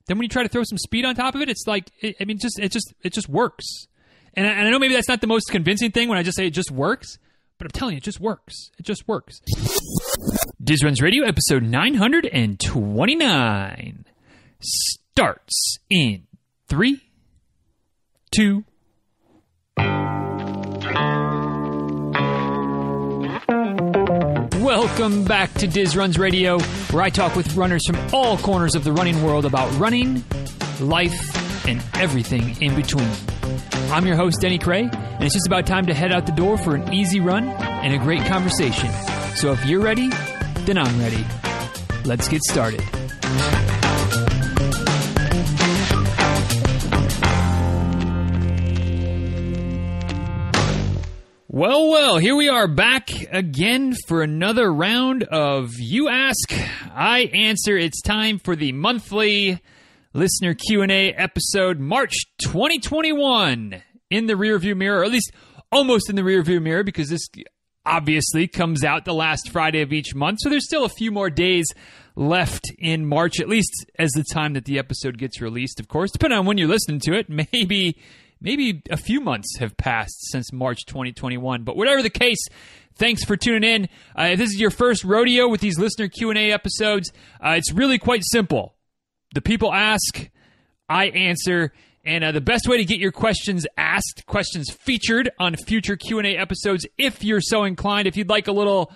Then when you try to throw some speed on top of it, it's like, it just works. And I know maybe that's not the most convincing thing when I just say it just works, but I'm telling you, it just works. It just works. Diz Runs Radio, episode 929 starts in 3, 2, welcome back to Diz Runs Radio, where I talk with runners from all corners of the running world about running, life, and everything in between. I'm your host, Denny Krahe, and it's just about time to head out the door for an easy run and a great conversation. So if you're ready, then I'm ready. Let's get started. Well, here we are back again for another round of You Ask, I Answer. It's time for the monthly listener Q&A episode, March 2021, in the rearview mirror, or at least almost in the rearview mirror, because this obviously comes out the last Friday of each month, so there's still a few more days left in March, at least as the time that the episode gets released, of course, depending on when you're listening to it. Maybe a few months have passed since March 2021. But whatever the case, thanks for tuning in. If this is your first rodeo with these listener Q&A episodes, it's really quite simple. The people ask, I answer, and the best way to get your questions asked, questions featured on future Q&A episodes, if you're so inclined, if you'd like a little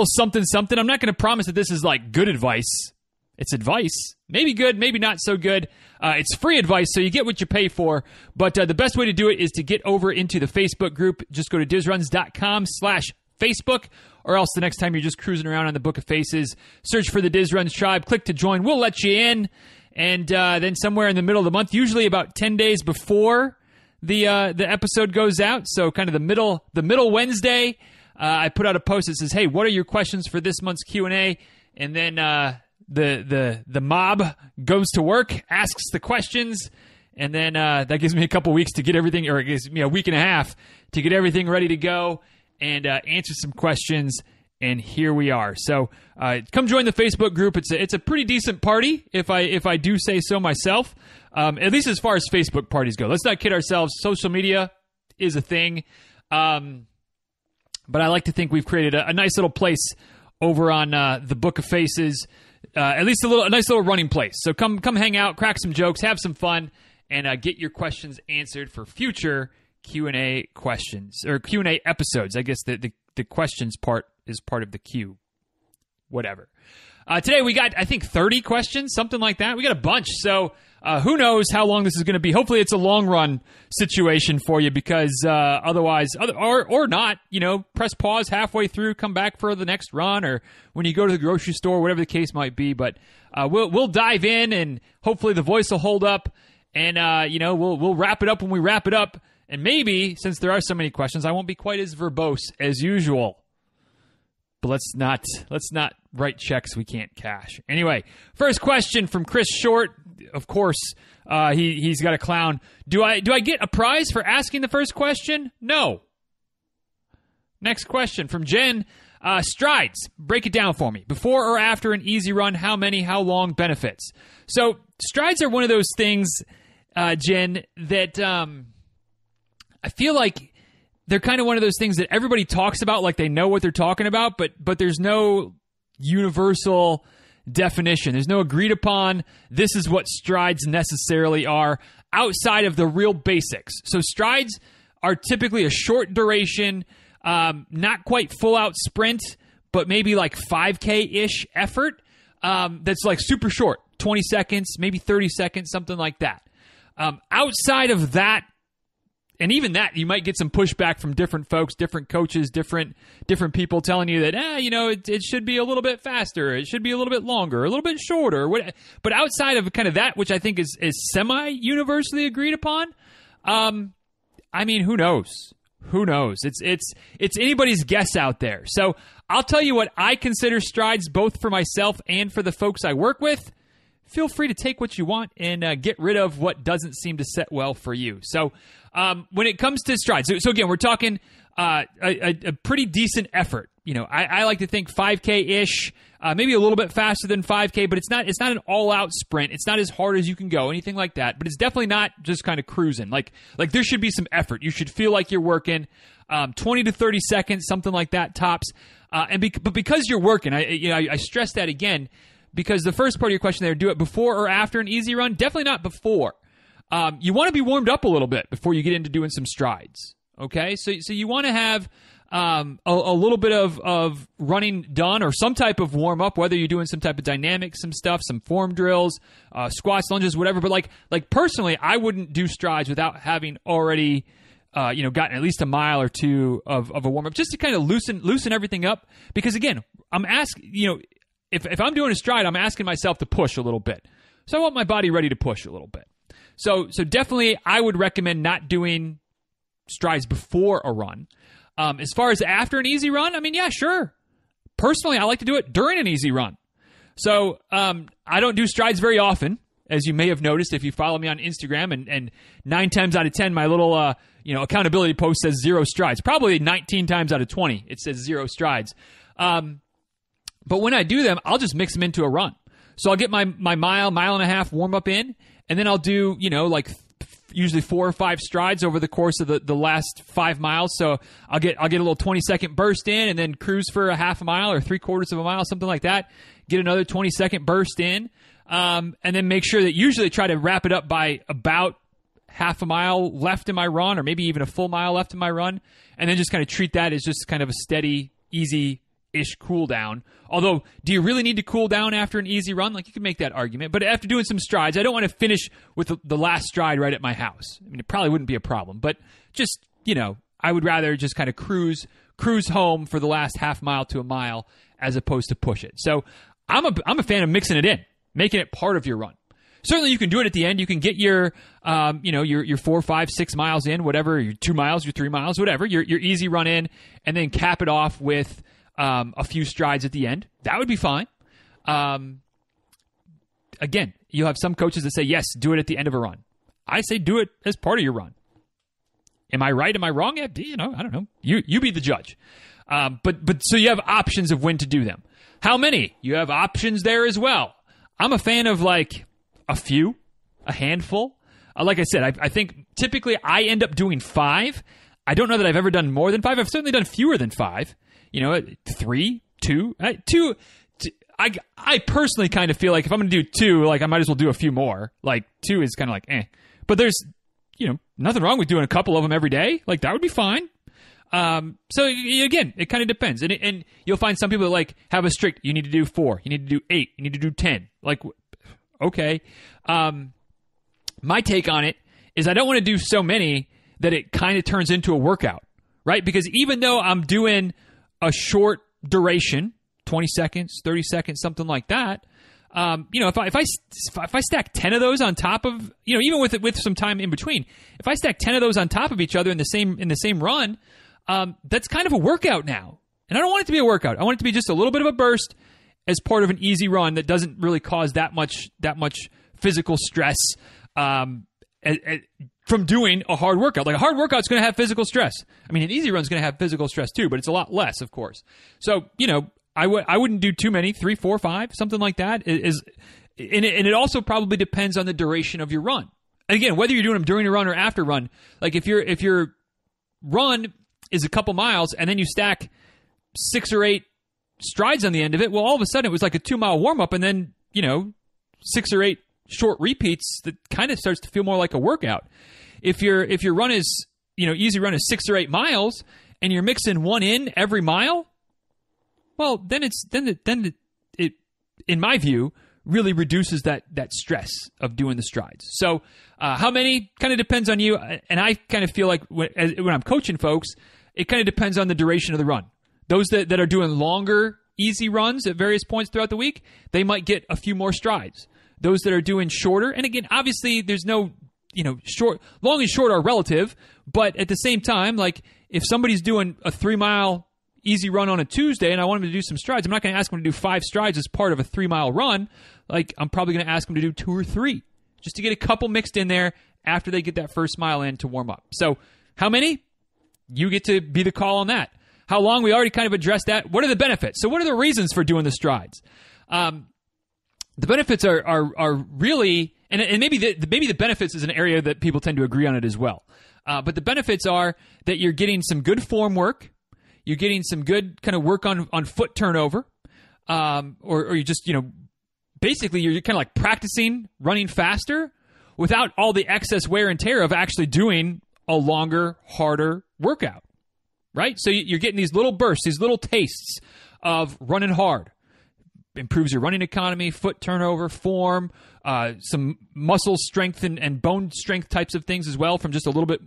something, I'm not going to promise that this is like good advice. It's advice. Maybe good, maybe not so good. It's free advice, so you get what you pay for. But the best way to do it is to get over into the Facebook group. Just go to dizruns.com/Facebook, or else the next time you're just cruising around on the Book of Faces, search for the Diz Runs Tribe, click to join. We'll let you in. And then somewhere in the middle of the month, usually about 10 days before the episode goes out, so kind of the middle Wednesday, I put out a post that says, hey, what are your questions for this month's Q&A? And then the mob goes to work, asks the questions, and then that gives me a couple weeks to get everything, or it gives me a week and a half to get everything ready to go and answer some questions. And here we are. So come join the Facebook group. It's a pretty decent party, if I do say so myself. At least as far as Facebook parties go. Let's not kid ourselves. Social media is a thing, but I like to think we've created a nice little place over on the Book of Faces. At least a nice little running place. So come hang out, crack some jokes, have some fun, and get your questions answered for future Q&A questions, or Q&A episodes. I guess the questions part is part of the queue. Whatever. Today we got, I think, 30 questions, something like that. We got a bunch, so who knows how long this is going to be. Hopefully it's a long run situation for you, because otherwise, or not, press pause halfway through, come back for the next run, or when you go to the grocery store, whatever the case might be. But we'll dive in, and hopefully the voice will hold up, and we'll wrap it up when we wrap it up. And maybe, since there are so many questions, I won't be quite as verbose as usual. But let's not write checks we can't cash. Anyway, first question from Chris Short. Of course, he's got a clown. Do I get a prize for asking the first question? No. Next question from Jen. Strides. Break it down for me. Before or after an easy run, how many, how long, benefits? So strides are one of those things, Jen, that I feel like they're kind of one of those things that everybody talks about like they know what they're talking about, but there's no universal definition. There's no agreed upon, this is what strides necessarily are, outside of the real basics. So strides are typically a short duration, not quite full out sprint, but maybe like 5K-ish effort that's like super short, 20 seconds, maybe 30 seconds, something like that. Outside of that, and even that, you might get some pushback from different folks, different coaches, different people telling you that, it should be a little bit faster, it should be a little bit longer, a little bit shorter. But outside of kind of that, which I think is semi-universally agreed upon, who knows? Who knows? It's anybody's guess out there. So I'll tell you what I consider strides, both for myself and for the folks I work with. Feel free to take what you want and get rid of what doesn't seem to set well for you. So when it comes to strides, so again, we're talking a pretty decent effort, I like to think 5K-ish, maybe a little bit faster than 5K, but it's not an all-out sprint. It's not as hard as you can go, anything like that. But it's definitely not just kind of cruising. Like there should be some effort. You should feel like you're working 20 to 30 seconds, something like that, tops. But because you're working, I stress that again, because the first part of your question there, do it before or after an easy run? Definitely not before. You want to be warmed up a little bit before you get into doing some strides. Okay, so you want to have a little bit of running done, or some type of warm up, whether you're doing some type of dynamic, some stuff, some form drills, squats, lunges, whatever. But like personally, I wouldn't do strides without having already gotten at least a mile or two of a warm up, just to kind of loosen everything up. Because again, I'm asking, if I'm doing a stride, I'm asking myself to push a little bit. So I want my body ready to push a little bit. So definitely, I would recommend not doing strides before a run. As far as after an easy run, I mean, yeah, sure. Personally, I like to do it during an easy run. So I don't do strides very often, as you may have noticed if you follow me on Instagram. And 9 times out of 10, my little accountability post says 0 strides. Probably 19 times out of 20, it says 0 strides. But when I do them, I'll just mix them into a run. So I'll get my mile and a half warm up in, and then I'll do usually 4 or 5 strides over the course of the last 5 miles. So I'll get a little 20-second burst in, and then cruise for a half a mile or 3/4 of a mile, something like that. Get another 20-second burst in, and then make sure that usually try to wrap it up by about half a mile left in my run, or maybe even a full mile left in my run, and then just kind of treat that as just kind of a steady, easy-ish cool down. Although, do you really need to cool down after an easy run? Like, you can make that argument. But after doing some strides, I don't want to finish with the last stride right at my house. I mean, it probably wouldn't be a problem. But just, I would rather just kind of cruise home for the last half mile to a mile as opposed to push it. So I'm a fan of mixing it in, making it part of your run. Certainly, you can do it at the end. You can get your 4, 5, 6 miles in, whatever, your 2 miles, your 3 miles, whatever, your easy run in, and then cap it off with a few strides at the end. That would be fine. Again, you'll have some coaches that say, yes, do it at the end of a run. I say do it as part of your run. Am I right? Am I wrong? I don't know. You be the judge. But so you have options of when to do them. How many? You have options there as well. I'm a fan of like a few, a handful. Like I said, I think typically I end up doing 5. I don't know that I've ever done more than 5. I've certainly done fewer than 5. 3, 2. I personally kind of feel like if I'm going to do 2, like I might as well do a few more. Like 2 is kind of like eh. But there's nothing wrong with doing a couple of them every day. Like that would be fine. So again, it kind of depends, and you'll find some people that like have a strict. You need to do 4. You need to do 8. You need to do 10. Like okay. My take on it is I don't want to do so many that it kind of turns into a workout, right? Because even though I'm doing a short duration, 20 seconds, 30 seconds, something like that, if I stack 10 of those on top of, even with some time in between, if I stack 10 of those on top of each other in the same run, that's kind of a workout now. And I don't want it to be a workout. I want it to be just a little bit of a burst as part of an easy run that doesn't really cause that much physical stress from doing a hard workout. Like a hard workout's going to have physical stress. I mean, an easy run's going to have physical stress too, but it's a lot less, of course. So, I wouldn't do too many, 3, 4, 5, something like that. And it also probably depends on the duration of your run. And again, whether you're doing them during a run or after run, like if your run is a couple miles and then you stack 6 or 8 strides on the end of it, well, all of a sudden it was like a 2-mile warm up, and then 6 or 8 short repeats that kind of starts to feel more like a workout. If your run is easy run is 6 or 8 miles and you're mixing one in every mile, well, then it in my view really reduces that stress of doing the strides. So how many kind of depends on you, and I kind of feel like when I'm coaching folks, it kind of depends on the duration of the run. Those that are doing longer easy runs at various points throughout the week, they might get a few more strides. Those that are doing shorter, and again, obviously there's no, long and short are relative, but at the same time, like if somebody's doing a 3-mile easy run on a Tuesday and I want them to do some strides, I'm not going to ask them to do 5 strides as part of a 3-mile run. Like I'm probably going to ask them to do 2 or 3 just to get a couple mixed in there after they get that first mile in to warm up. So how many? You get to be the call on that. How long? We already kind of addressed that. What are the benefits? So what are the reasons for doing the strides? The benefits are really, and maybe the benefits is an area that people tend to agree on it as well. But the benefits are that you're getting some good form work. You're getting some good kind of work on foot turnover. Or you just, basically you're kind of like practicing running faster without all the excess wear and tear of actually doing a longer, harder workout, right? So you're getting these little bursts, these little tastes of running hard. Improves your running economy, foot turnover, form, some muscle strength and bone strength types of things as well from just a little bit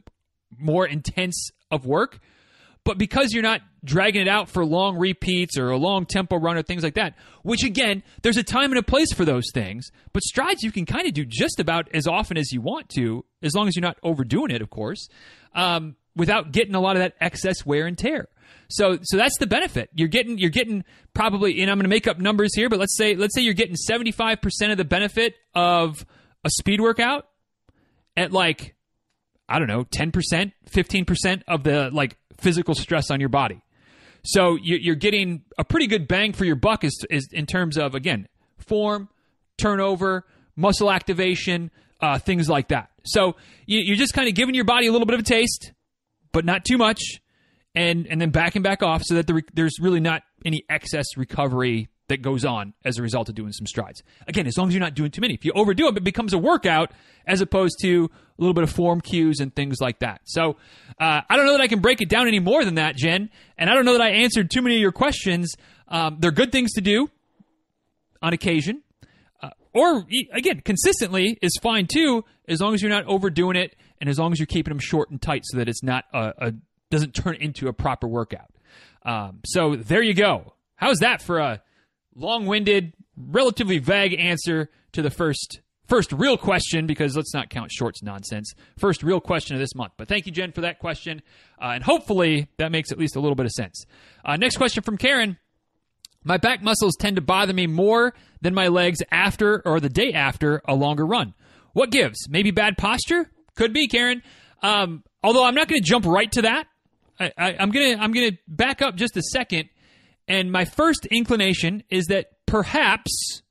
more intense of work. But because you're not dragging it out for long repeats or a long tempo run or things like that, which again, there's a time and a place for those things, but strides you can kind of do just about as often as you want to, as long as you're not overdoing it, of course, without getting a lot of that excess wear and tear. So that's the benefit. You're getting probably, and I'm going to make up numbers here, but let's say you're getting 75% of the benefit of a speed workout at 10%, 15% of the physical stress on your body. So you're getting a pretty good bang for your buck is in terms of, again, form, turnover, muscle activation, things like that. So you're just kind of giving your body a little bit of a taste, but not too much, and then back off so that there's really not any excess recovery that goes on as a result of doing some strides. Again, as long as you're not doing too many. If you overdo it becomes a workout as opposed to a little bit of form cues and things like that. So I don't know that I can break it down any more than that, Jen, and I don't know that I answered too many of your questions. They're good things to do on occasion. Or, again, consistently is fine too, as long as you're not overdoing it and as long as you're keeping them short and tight so that it's not doesn't turn into a proper workout. So there you go. How's that for a long-winded, relatively vague answer to the first real question, because let's not count Short's nonsense. First real question of this month. But thank you, Jen, for that question. And hopefully that makes at least a little bit of sense. Next question from Karen. My back muscles tend to bother me more than my legs after or the day after a longer run. What gives? Maybe bad posture? Could be, Karen. Although I'm not going to jump right to that. I'm gonna back up just a second. And my first inclination is that perhaps,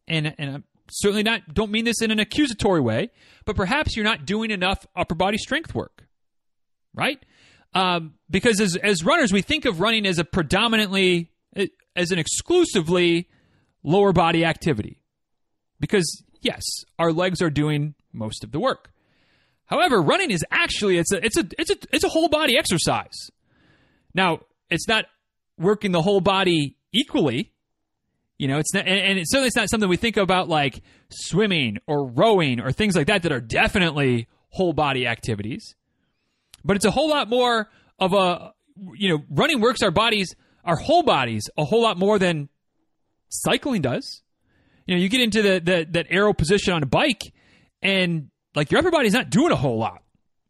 and I'm certainly don't mean this in an accusatory way, but perhaps you're not doing enough upper body strength work, right? Because as runners, we think of running as as an exclusively lower body activity. Because yes, our legs are doing most of the work. However, running is actually it's a whole body exercise. Now, it's not working the whole body equally. It's not, and it's certainly not something we think about like swimming or rowing or things like that are definitely whole body activities. But it's a whole lot more of running works our whole bodies a whole lot more than cycling does. You get into that aero position on a bike and your upper body's not doing a whole lot.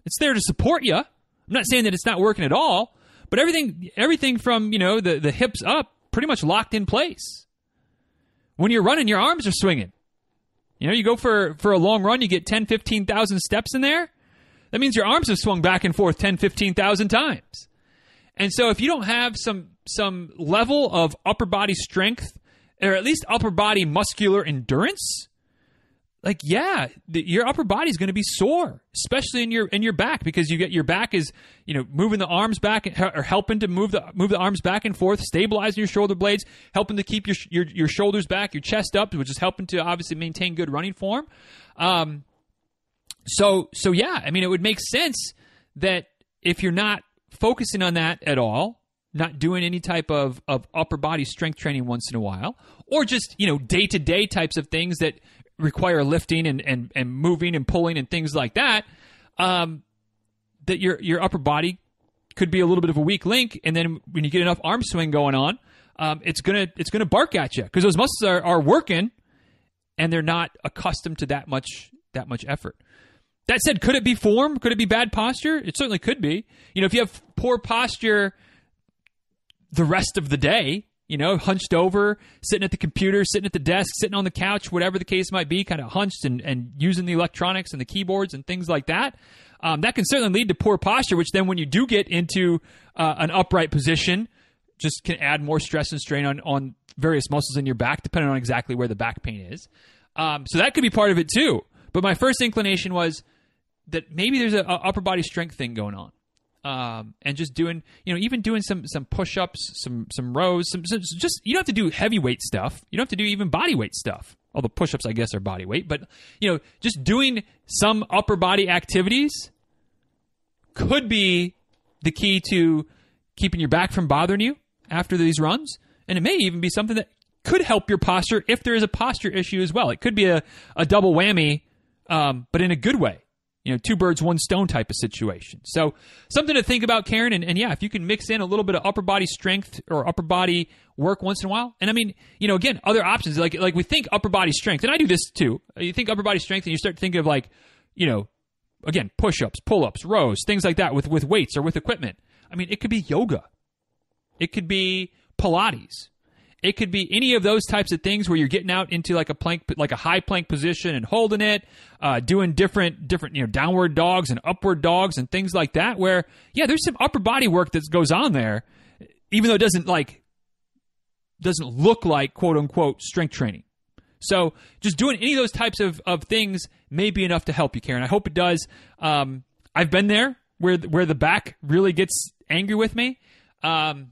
It's there to support you. I'm not saying that it's not working at all, but everything from, the hips up pretty much locked in place. When you're running, your arms are swinging. You go for a long run, you get 10, 15,000 steps in there. That means your arms have swung back and forth 10, 15,000 times. And so if you don't have some level of upper body strength, or at least upper body muscular endurance, your upper body is going to be sore, especially in your back, because your back is moving the arms back or helping to move the arms back and forth, stabilizing your shoulder blades, helping to keep your shoulders back, your chest up, which is helping to obviously maintain good running form. So yeah, it would make sense that if you're not focusing on that at all, not doing any type of upper body strength training once in a while, or just day-to-day types of things that require lifting and moving and pulling and things like that, that your upper body could be a little bit of a weak link. And then when you get enough arm swing going on, it's gonna bark at you because those muscles are working and they're not accustomed to that much effort. That said, could it be form? Could it be bad posture? It certainly could be. If you have poor posture the rest of the day, hunched over, sitting at the computer, sitting at the desk, sitting on the couch, whatever the case might be, kind of hunched and using the electronics and the keyboards and things like that. That can certainly lead to poor posture, which then when you do get into an upright position, just can add more stress and strain on various muscles in your back, depending on exactly where the back pain is. So that could be part of it too. But my first inclination was that maybe there's a upper body strength thing going on. And just doing, even doing some push-ups, some rows, just, you don't have to do heavyweight stuff. You don't have to do even body weight stuff. Although push-ups, I guess, are body weight. But, just doing some upper body activities could be the key to keeping your back from bothering you after these runs. And it may even be something that could help your posture if there is a posture issue as well. It could be a double whammy, but in a good way. Two birds, one stone type of situation. So something to think about, Karen. And yeah, if you can mix in a little bit of upper body strength or upper body work once in a while. And I mean, again, other options, like we think upper body strength, and I do this too. You think upper body strength and you start thinking of again, push-ups, pull-ups, rows, things like that with weights or with equipment. I mean, it could be yoga. It could be Pilates. It could be any of those types of things where you're getting out into like a plank, like a high plank position and holding it, doing different downward dogs and upward dogs and things like that. Where there's some upper body work that goes on there, even though it doesn't look like quote unquote strength training. So just doing any of those types of things may be enough to help you, Karen. I hope it does. I've been there where the back really gets angry with me, and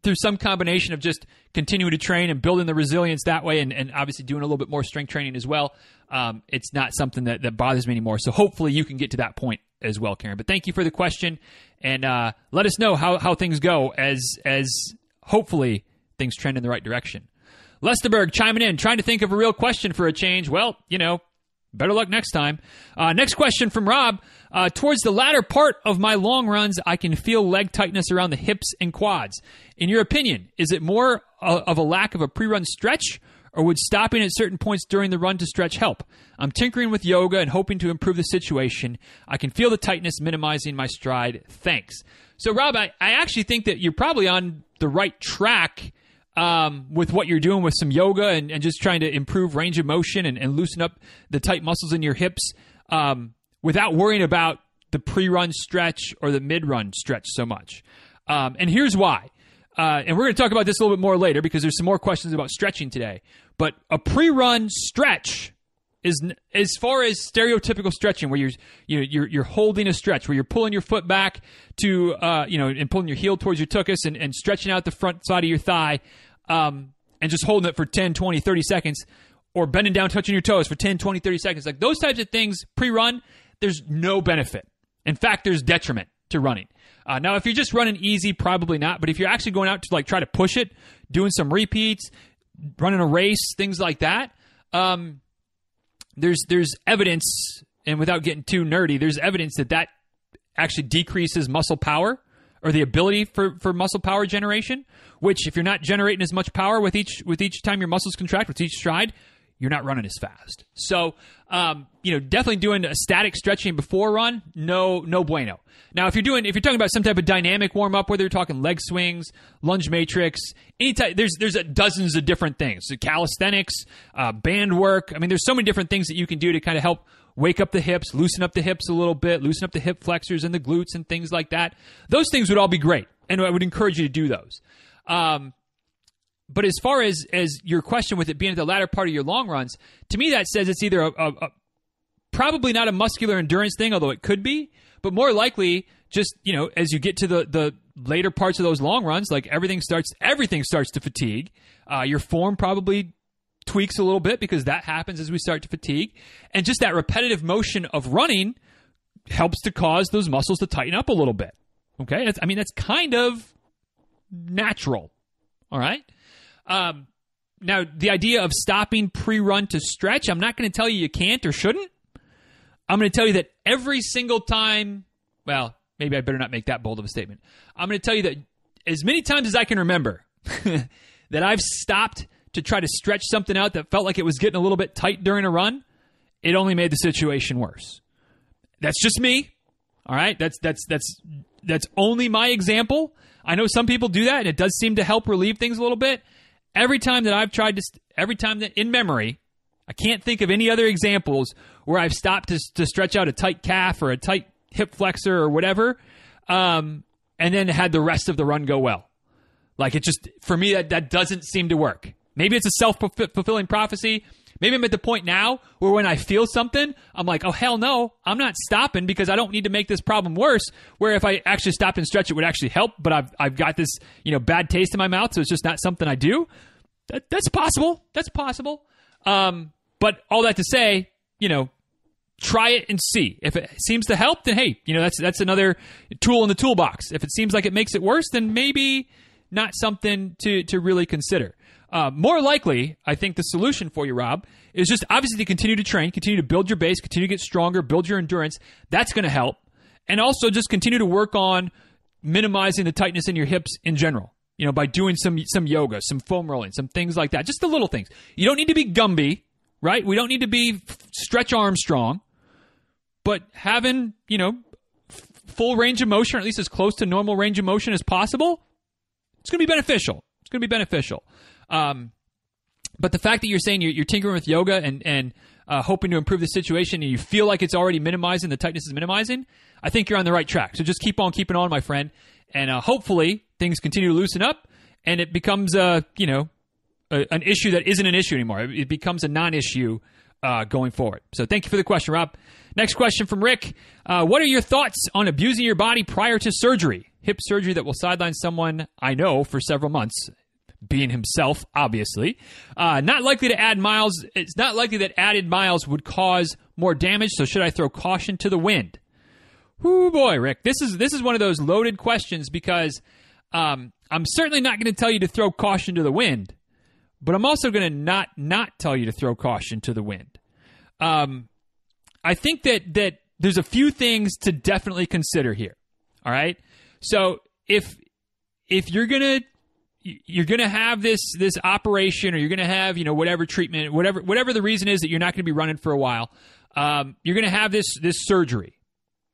through some combination of just continuing to train and building the resilience that way and obviously doing a little bit more strength training as well, it's not something that bothers me anymore. So hopefully you can get to that point as well, Karen. But thank you for the question, and let us know how things go as hopefully things trend in the right direction. Lesterberg chiming in, trying to think of a real question for a change. Well, better luck next time. Next question from Rob. Towards the latter part of my long runs, I can feel leg tightness around the hips and quads. In your opinion, is it more of a lack of a pre-run stretch, or would stopping at certain points during the run to stretch help? I'm tinkering with yoga and hoping to improve the situation. I can feel the tightness minimizing my stride. Thanks. So, Rob, I actually think that you're probably on the right track with what you're doing with some yoga and just trying to improve range of motion and loosen up the tight muscles in your hips without worrying about the pre-run stretch or the mid-run stretch so much. And here's why. And we're going to talk about this a little bit more later because there's some more questions about stretching today. But a pre-run stretch is, as far as stereotypical stretching, where you're holding a stretch, where you're pulling your foot back to and pulling your heel towards your tuchus and stretching out the front side of your thigh, and just holding it for 10, 20, 30 seconds, or bending down, touching your toes for 10, 20, 30 seconds. Like those types of things pre-run, there's no benefit. In fact, there's detriment to running. Now, if you're just running easy, probably not. But if you're actually going out to try to push it, doing some repeats, running a race, things like that, there's evidence, and without getting too nerdy, there's evidence that actually decreases muscle power or the ability for muscle power generation, which if you're not generating as much power with each time your muscles contract, with each stride, you're not running as fast. So, definitely doing a static stretching before run, no bueno. Now, if you're talking about some type of dynamic warm up, whether you're talking leg swings, lunge matrix, any type, there's dozens of different things. So calisthenics, band work. I mean, there's so many different things that you can do to kind of help wake up the hips, loosen up the hips a little bit, loosen up the hip flexors and the glutes and things like that. Those things would all be great, and I would encourage you to do those. But as far as your question with it being at the latter part of your long runs, to me that says it's either probably not a muscular endurance thing, although it could be, but more likely just, as you get to the later parts of those long runs, like everything starts to fatigue. Your form probably tweaks a little bit because that happens as we start to fatigue. And just that repetitive motion of running helps to cause those muscles to tighten up a little bit. Okay? That's kind of natural. All right? Now, the idea of stopping pre-run to stretch, I'm not going to tell you can't or shouldn't. I'm going to tell you that every single time, well, maybe I better not make that bold of a statement. I'm going to tell you that as many times as I can remember that I've stopped to try to stretch something out that felt like it was getting a little bit tight during a run, it only made the situation worse. That's just me. All right? That's only my example. I know some people do that, and it does seem to help relieve things a little bit. Every time that in memory, I can't think of any other examples where I've stopped to stretch out a tight calf or a tight hip flexor or whatever, and then had the rest of the run go well. Like, it just, for me, that doesn't seem to work. Maybe it's a self-fulfilling prophecy. Maybe I'm at the point now where when I feel something, I'm like, oh, hell no, I'm not stopping because I don't need to make this problem worse, where if I actually stopped and stretch, it would actually help, but I've got this, bad taste in my mouth, so it's just not something I do. That's possible. That's possible. But all that to say, try it and see. If it seems to help, then hey, that's another tool in the toolbox. If it seems like it makes it worse, then maybe not something to really consider. More likely, I think the solution for you, Rob, is just obviously to continue to train, continue to build your base, continue to get stronger, build your endurance. That's going to help. And also just continue to work on minimizing the tightness in your hips in general, by doing some yoga, some foam rolling, some things like that. Just the little things. You don't need to be Gumby, right? We don't need to be Stretch Armstrong, but having, full range of motion, or at least as close to normal range of motion as possible, it's going to be beneficial. It's going to be beneficial. But the fact that you're saying you're tinkering with yoga and hoping to improve the situation, and you feel like it's already minimizing, the tightness is minimizing, I think you're on the right track. So just keep on keeping on, my friend. And hopefully things continue to loosen up and it becomes an issue that isn't an issue anymore. It becomes a non-issue going forward. So thank you for the question, Rob. Next question from Rick. What are your thoughts on abusing your body prior to surgery? Hip surgery that will sideline someone I know for several months. Being himself, obviously. Not likely to add miles. It's not likely that added miles would cause more damage, so should I throw caution to the wind? Whoo boy, Rick. This is one of those loaded questions because I'm certainly not going to tell you to throw caution to the wind, but I'm also going to not tell you to throw caution to the wind. I think that there's a few things to definitely consider here. All right? So if you're going to have this operation, or you're going to have, whatever treatment, whatever the reason is that you're not going to be running for a while, you're going to have this surgery.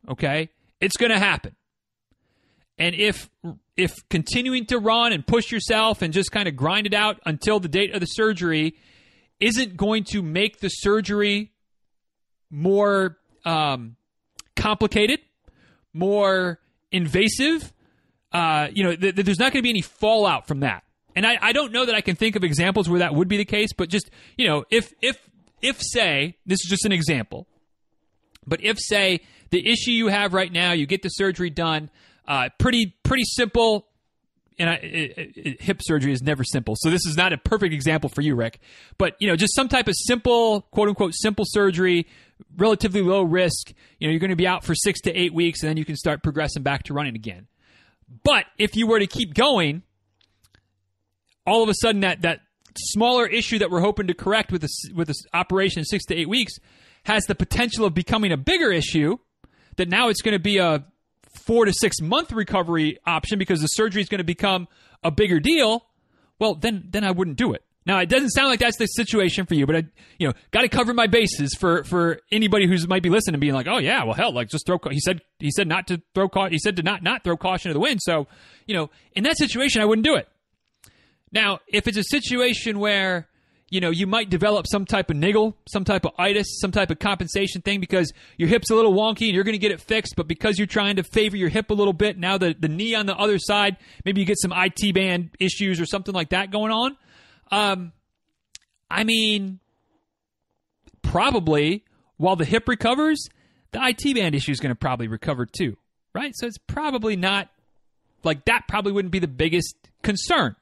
Okay? It's going to happen. And if continuing to run and push yourself and just kind of grind it out until the date of the surgery isn't going to make the surgery more complicated, more invasive, there's not going to be any fallout from that. And I don't know that I can think of examples where that would be the case, but just, if say, this is just an example, but if say the issue you have right now, you get the surgery done, pretty simple, and hip surgery is never simple, so this is not a perfect example for you, Rick, but, just some type of simple, quote-unquote, simple surgery, relatively low risk, you're going to be out for 6 to 8 weeks, and then you can start progressing back to running again. But if you were to keep going, all of a sudden that smaller issue that we're hoping to correct with this operation in 6 to 8 weeks has the potential of becoming a bigger issue, that now it's going to be a 4 to 6 month recovery option because the surgery is going to become a bigger deal. Well, then I wouldn't do it. Now, it doesn't sound like that's the situation for you, but I, got to cover my bases for anybody who might be listening and being like, oh yeah, well hell, like just throw. He said not to throw. He said to not throw caution to the wind. So, in that situation, I wouldn't do it. Now, if it's a situation where you might develop some type of niggle, some type of itis, some type of compensation thing because your hip's a little wonky and you're going to get it fixed, but because you're trying to favor your hip a little bit, now the knee on the other side, maybe you get some IT band issues or something like that going on. Probably while the hip recovers, the IT band issue is going to probably recover too, right? So it's probably not like that. Probably wouldn't be the biggest concern.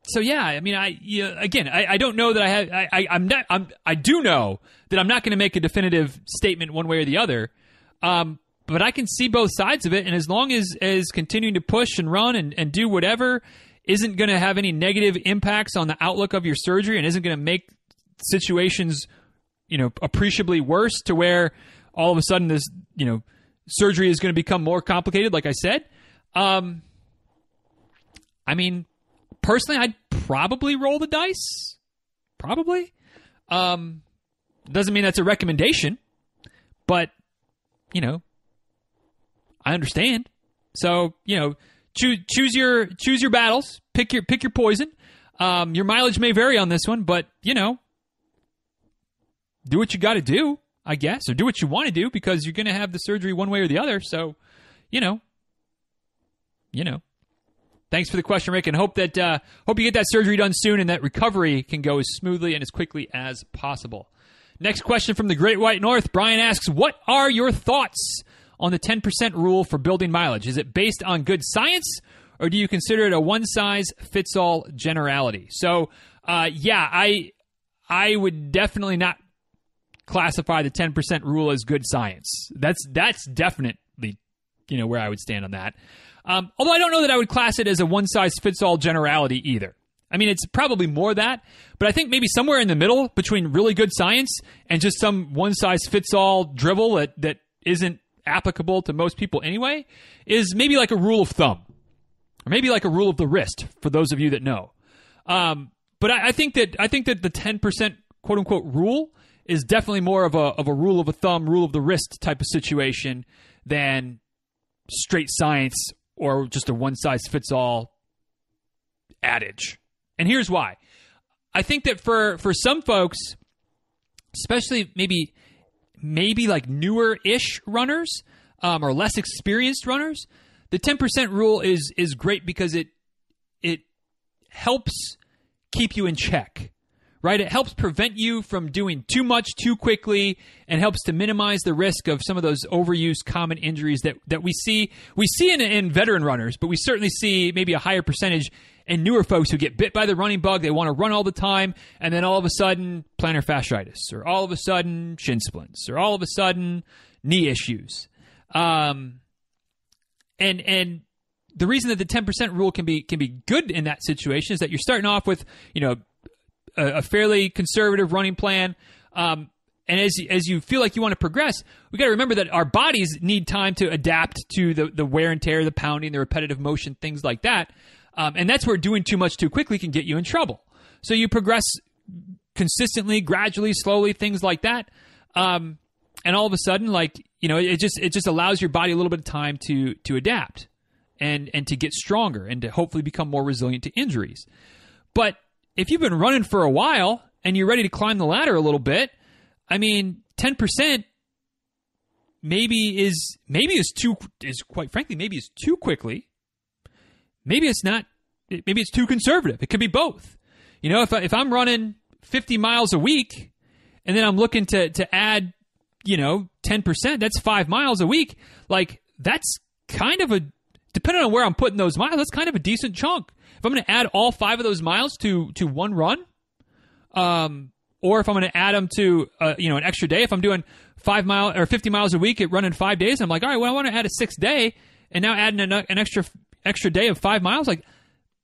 So yeah, I don't know that I do know that I'm not going to make a definitive statement one way or the other. But I can see both sides of it, and as long as continuing to push and run and do whatever isn't going to have any negative impacts on the outlook of your surgery and isn't going to make situations, appreciably worse to where all of a sudden this, surgery is going to become more complicated, like I said. Personally, I'd probably roll the dice. Probably. Doesn't mean that's a recommendation, but, I understand. So, choose your battles, pick your poison. Your mileage may vary on this one, but, do what you got to do, I guess, or do what you want to do, because you're going to have the surgery one way or the other. So, Thanks for the question, Rick, and hope you get that surgery done soon and that recovery can go as smoothly and as quickly as possible. Next question from the Great White North. Brian asks, what are your thoughts on the 10% rule for building mileage? Is it based on good science, or do you consider it a one-size-fits-all generality? So, I would definitely not classify the 10% rule as good science. That's definitely, where I would stand on that. Although I don't know that I would class it as a one-size-fits-all generality either. I mean, it's probably more that, but I think maybe somewhere in the middle between really good science and just some one-size-fits-all drivel that isn't applicable to most people anyway is maybe like a rule of thumb, or maybe like a rule of the wrist for those of you that know. But I think that the 10% quote-unquote rule is definitely more of a rule of a thumb, rule of the wrist type of situation than straight science or just a one-size-fits-all adage. And here's why. I think that for some folks, especially maybe like newer-ish runners or less experienced runners, the 10% rule is great because it helps keep you in check, right? It helps prevent you from doing too much too quickly and helps to minimize the risk of some of those overused common injuries that we see. We see in veteran runners, but we certainly see maybe a higher percentage in newer folks who get bit by the running bug. They want to run all the time, and then all of a sudden plantar fasciitis, or all of a sudden shin splints, or all of a sudden knee issues. And the reason that the 10% rule can be good in that situation is that you're starting off with, a fairly conservative running plan. And as you feel like you want to progress, we got to remember that our bodies need time to adapt to the wear and tear, the pounding, the repetitive motion, things like that. And that's where doing too much too quickly can get you in trouble. So you progress consistently, gradually, slowly, things like that. And all of a sudden, it just allows your body a little bit of time to adapt and to get stronger and to hopefully become more resilient to injuries. But if you've been running for a while and you're ready to climb the ladder a little bit, I mean, 10% maybe is quite frankly too quickly. Maybe it's not. Maybe it's too conservative. It could be both. If I'm running 50 miles a week and then I'm looking to add, 10%, that's 5 miles a week. Like, that's kind of depending on where I'm putting those miles, that's kind of a decent chunk. If I'm going to add all 5 of those miles to one run, or if I'm going to add them to an extra day, if I'm doing 5 miles or 50 miles a week at running 5 days, I'm like, all right, well, I want to add a 6th day, and now adding an extra day of 5 miles, like,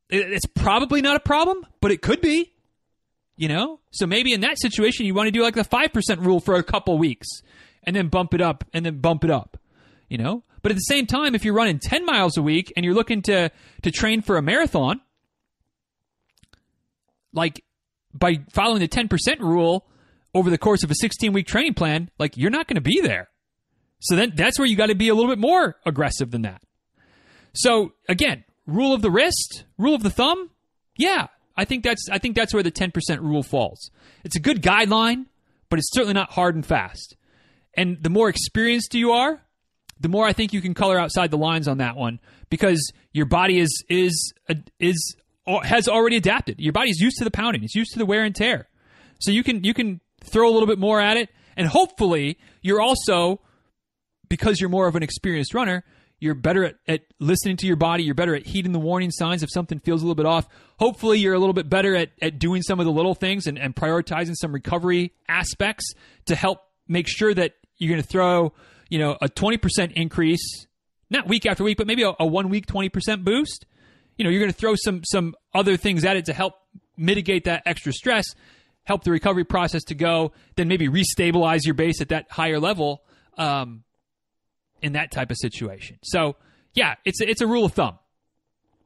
it's probably not a problem, but it could be, So maybe in that situation, you want to do like the 5% rule for a couple weeks, and then bump it up, But at the same time, if you're running 10 miles a week and you're looking to train for a marathon, like, by following the 10% rule over the course of a 16-week training plan, like, you're not going to be there. So then that's where you got to be a little bit more aggressive than that. So again, rule of the wrist, rule of the thumb. Yeah, I think that's where the 10% rule falls. It's a good guideline, but it's certainly not hard and fast. And the more experienced you are, the more I think you can color outside the lines on that one, because your body has already adapted. Your body's used to the pounding. It's used to the wear and tear. So you can throw a little bit more at it, and hopefully you're also, because you're more of an experienced runner, you're better at listening to your body. You're better at heeding the warning signs if something feels a little bit off. Hopefully you're a little bit better at doing some of the little things and prioritizing some recovery aspects to help make sure that you're going to throw, a 20% increase, not week after week, but maybe a 1 week 20% boost. You're going to throw some other things at it to help mitigate that extra stress, help the recovery process to go, then maybe restabilize your base at that higher level in that type of situation. So, yeah, it's a rule of thumb,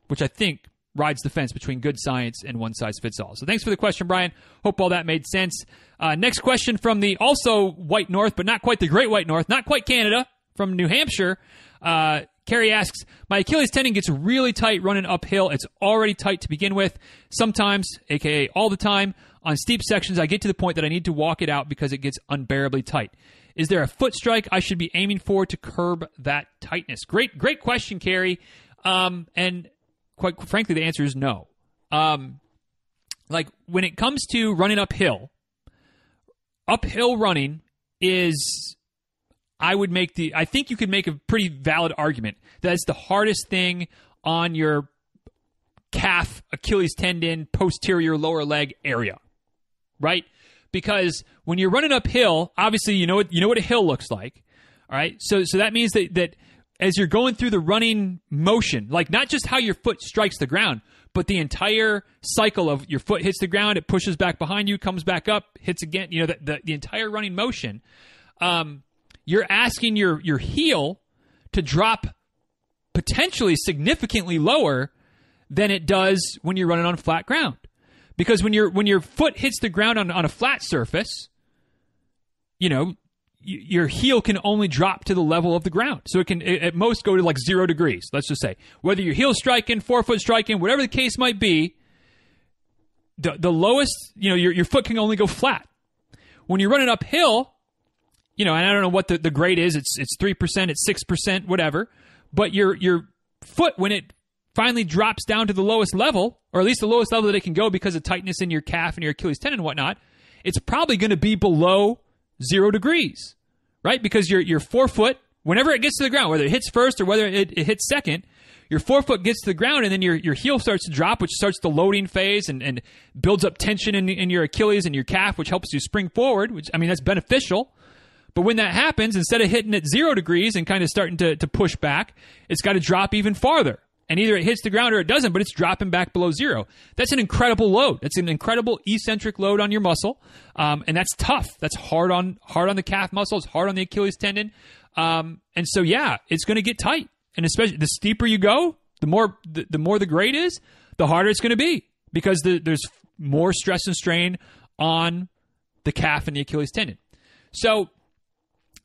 which I think rides the fence between good science and one size fits all. So thanks for the question, Brian. Hope all that made sense. Next question from the also White North, but not quite the Great White North, not quite Canada, from New Hampshire. Carrie asks, my Achilles tendon gets really tight running uphill. It's already tight to begin with. Sometimes, aka all the time, on steep sections, I get to the point that I need to walk it out because it gets unbearably tight. Is there a foot strike I should be aiming for to curb that tightness? Great question, Carrie. And quite frankly, the answer is no. Like when it comes to running uphill running is, I think you could make a pretty valid argument that it's the hardest thing on your calf, Achilles tendon, posterior lower leg area, right? Because when you're running uphill, obviously you know what a hill looks like, all right? So that means that as you're going through the running motion, like not just how your foot strikes the ground, but the entire cycle of your foot hits the ground, it pushes back behind you, comes back up, hits again, the entire running motion, you're asking your heel to drop potentially significantly lower than it does when you're running on flat ground. Because when your foot hits the ground on a flat surface, your heel can only drop to the level of the ground. So it can at most go to like 0 degrees, let's just say. Whether your heel striking, forefoot striking, whatever the case might be, the lowest, your foot can only go flat. When you're running uphill, and I don't know what the grade is, it's 3%, it's 6%, whatever, but your foot, when it finally drops down to the lowest level, or at least the lowest level that it can go because of tightness in your calf and your Achilles tendon and whatnot, it's probably going to be below 0 degrees, right? Because your forefoot, whenever it gets to the ground, whether it hits first or whether it hits second, your forefoot gets to the ground and then your heel starts to drop, which starts the loading phase and builds up tension in your Achilles and your calf, which helps you spring forward, which, that's beneficial. But when that happens, instead of hitting at 0 degrees and kind of starting to push back, it's got to drop even farther. And either it hits the ground or it doesn't, but it's dropping back below 0. That's an incredible load. That's an incredible eccentric load on your muscle. And that's tough. That's hard on the calf muscle. It's hard on the Achilles tendon. And so, yeah, it's going to get tight. And especially the steeper you go, the more the grade is, the harder it's going to be because there's more stress and strain on the calf and the Achilles tendon. So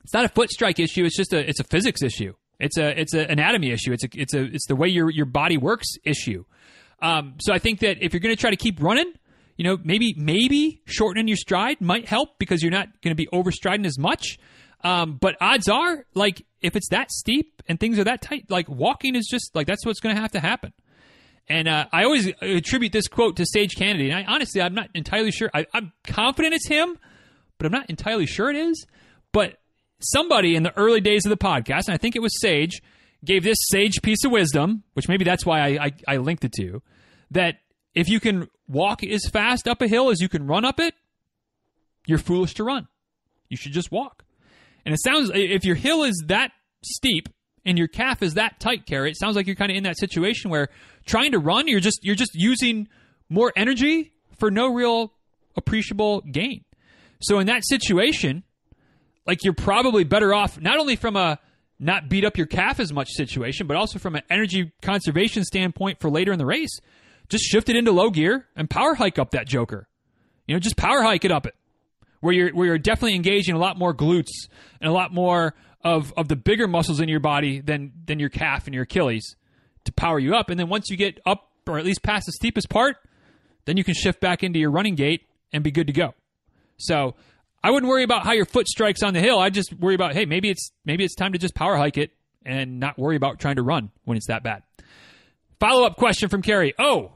it's not a foot strike issue. It's just it's a physics issue. It's an anatomy issue. It's the way your body works issue. So I think that if you're going to try to keep running, maybe shortening your stride might help because you're not going to be overstriding as much. But odds are, like, if it's that steep and things are that tight, like walking is just like, that's what's going to happen. And I always attribute this quote to Sage Kennedy. And I'm not entirely sure. I'm confident it's him, but I'm not entirely sure it is. But somebody in the early days of the podcast, and I think it was Sage, gave this sage piece of wisdom, which maybe that's why I linked it to, that if you can walk as fast up a hill as you can run up it, you're foolish to run. You should just walk. And it sounds, if your hill is that steep and your calf is that tight, Carrie, it sounds like you're kind of in that situation where trying to run, you're just using more energy for no real appreciable gain. So in that situation, like, you're probably better off not only from a not beat up your calf as much situation, but also from an energy conservation standpoint for later in the race. Just shift it into low gear and power hike up that joker. Just power hike it up it. Where you're definitely engaging a lot more glutes and a lot more of the bigger muscles in your body than your calf and your Achilles to power you up. And then once you get up, or at least past the steepest part, then you can shift back into your running gait and be good to go. So I wouldn't worry about how your foot strikes on the hill. I just worry about, hey, maybe it's time to just power hike it and not worry about trying to run when it's that bad. Follow-up question from Carrie. Oh,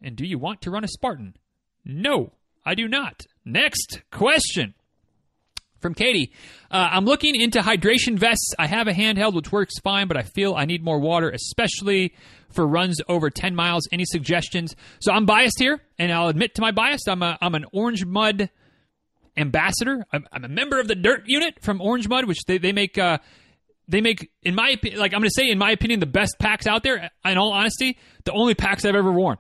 and do you want to run a Spartan? No, I do not. Next question from Katie. I'm looking into hydration vests. I have a handheld, which works fine, but I feel I need more water, especially for runs over 10 miles. Any suggestions? So I'm biased here, and I'll admit to my bias. I'm an Orange Mud ambassador. I'm a member of the Dirt Unit from Orange Mud, which they make, in my opinion, like I'm going to say, in my opinion, the best packs out there. In all honesty, the only packs I've ever worn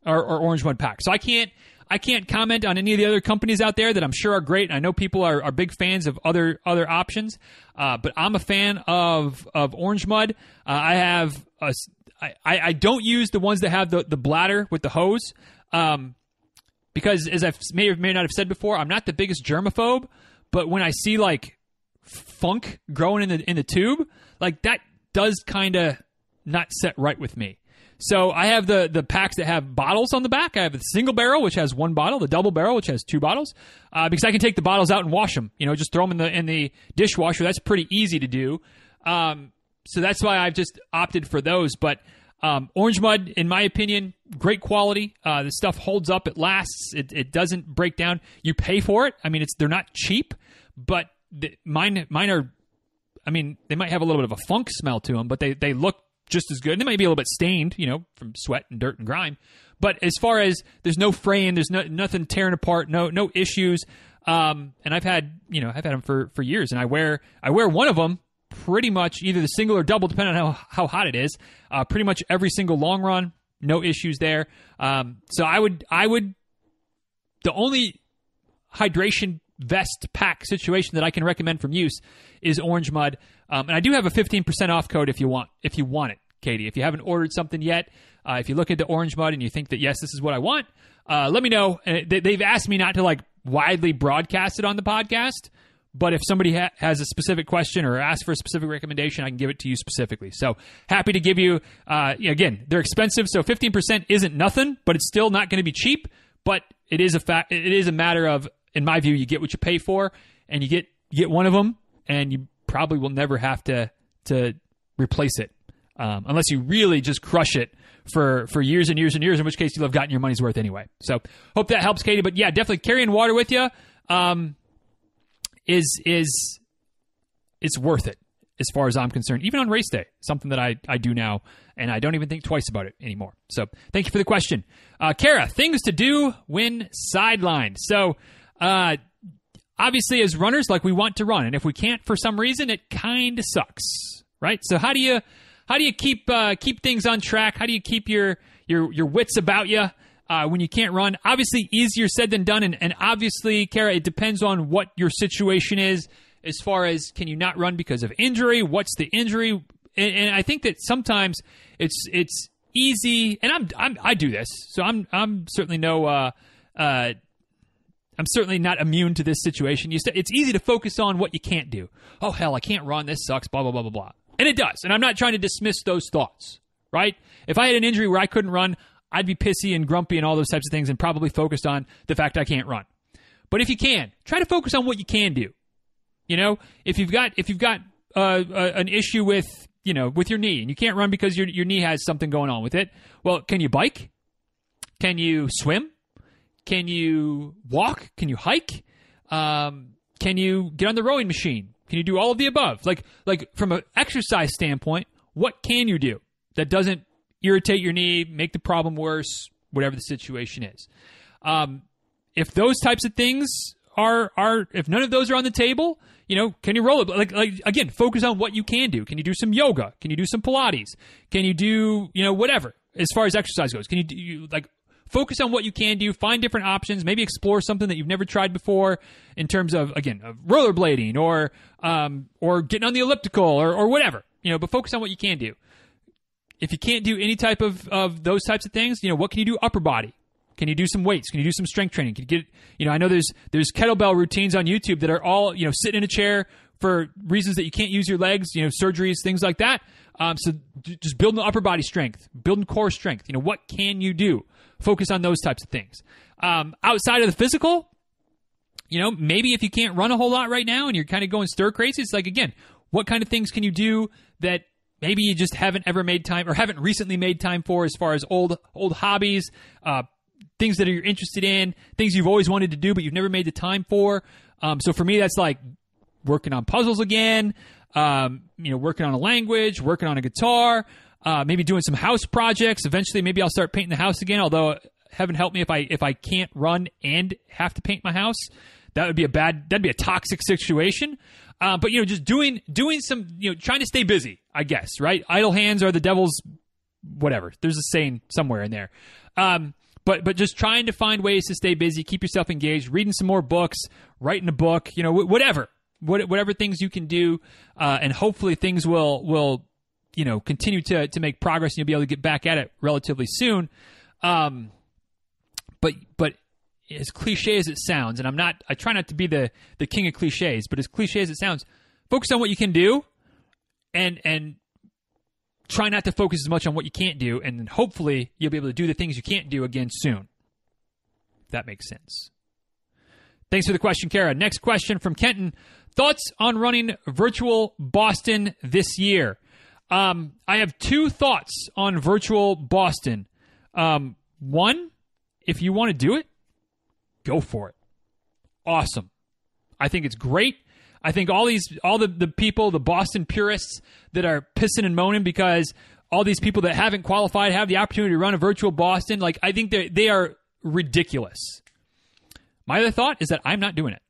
are Orange Mud packs. So I can't comment on any of the other companies out there that I'm sure are great. I know people are big fans of other options, but I'm a fan of Orange Mud. I don't use the ones that have the bladder with the hose. Because as I may or may not have said before, I'm not the biggest germaphobe, but when I see like funk growing in the tube, like that does kind of not set right with me. So I have the packs that have bottles on the back. I have the single barrel, which has 1 bottle, the double barrel, which has 2 bottles, because I can take the bottles out and wash them. Just throw them in the dishwasher. That's pretty easy to do. So that's why I've just opted for those. But Orange Mud, in my opinion, great quality. The stuff holds up. It lasts. It doesn't break down. You pay for it. I mean, they're not cheap, but mine are. I mean, they might have a little bit of a funk smell to them, but they look just as good. They might be a little bit stained, from sweat and dirt and grime. But as far as there's no fraying, there's nothing tearing apart, no issues. And I've had them for years, and I wear one of them pretty much either the single or double, depending on how hot it is. Pretty much every single long run, no issues there. So I would the only hydration vest pack situation that I can recommend from use is Orange Mud. And I do have a 15% off code if you want it, Katie. If you haven't ordered something yet, if you look into Orange Mud and you think that, yes, this is what I want, let me know. They've asked me not to widely broadcast it on the podcast, but if somebody has a specific question or asks for a specific recommendation, I can give it to you specifically. So happy to give you, again, they're expensive, so 15% isn't nothing, but it's still not going to be cheap. But it is a matter of, in my view, you get what you pay for, and you get one of them, and you probably will never have to replace it, unless you really just crush it for years and years and years, in which case you'll have gotten your money's worth anyway. So hope that helps, Katie. But yeah, definitely carrying water with you it's worth it as far as I'm concerned, even on race day, something that I do now, and I don't even think twice about it anymore. So thank you for the question. Kara, things to do when sidelined. So obviously as runners, we want to run, and if we can't for some reason, it kind of sucks, right? So how do you keep things on track? How do you keep your wits about you when you can't run? Obviously easier said than done, and obviously, Kara, it depends on what your situation is as far as, can you not run because of injury? What's the injury? And I think that sometimes it's easy, and I do this, so I'm certainly I'm certainly not immune to this situation. It's easy to focus on what you can't do. Oh, hell, I can't run. This sucks, blah, blah, blah, blah, blah. And it does. And I'm not trying to dismiss those thoughts, right? If I had an injury where I couldn't run, I'd be pissy and grumpy and all those types of things and probably focused on the fact I can't run. But if you can, try to focus on what you can do. If you've got an issue with your knee and you can't run because your knee has something going on with it, well, can you bike? Can you swim? Can you walk? Can you hike? Can you get on the rowing machine? Can you do all of the above? Like from an exercise standpoint, what can you do that doesn't irritate your knee, make the problem worse, whatever the situation is? If those types of things if none of those are on the table, can you roll it? Again, focus on what you can do. Can you do some yoga? Can you do some Pilates? Can you do, whatever as far as exercise goes? Can you do, focus on what you can do, find different options, maybe explore something that you've never tried before in terms of, again, of rollerblading or getting on the elliptical or whatever, but focus on what you can do. If you can't do any type of those types of things, what can you do upper body? Can you do some weights? Can you do some strength training? Can you get, I know there's kettlebell routines on YouTube that are all, sitting in a chair for reasons that you can't use your legs, surgeries, things like that. So just building upper body strength, building core strength. What can you do? Focus on those types of things. Outside of the physical, maybe if you can't run a whole lot right now and you're kind of going stir crazy, it's again, what kind of things can you do that maybe you just haven't ever made time or haven't recently made time for, as far as old hobbies, things that you're interested in, things you've always wanted to do but you've never made the time for. So for me, that's working on puzzles again, working on a language, working on a guitar, maybe doing some house projects. Eventually, maybe I'll start painting the house again, although heaven help me if I can't run and have to paint my house. That'd be a toxic situation. But just doing some, trying to stay busy, I guess, right? Idle hands are the devil's whatever. There's a saying somewhere in there. But just trying to find ways to stay busy, keep yourself engaged, reading some more books, writing a book, whatever things you can do, and hopefully things will continue to make progress and you'll be able to get back at it relatively soon. But as cliche as it sounds, and I try not to be the king of cliches, but as cliche as it sounds, focus on what you can do and try not to focus as much on what you can't do, and then hopefully you'll be able to do the things you can't do again soon. If that makes sense. Thanks for the question, Kara. Next question from Kenton. Thoughts on running virtual Boston this year? I have 2 thoughts on virtual Boston. One, if you want to do it, go for it. Awesome. I think it's great. I think all the people, the Boston purists that are pissing and moaning because all these people that haven't qualified have the opportunity to run a virtual Boston, like, I think they are ridiculous. My other thought is that I'm not doing it.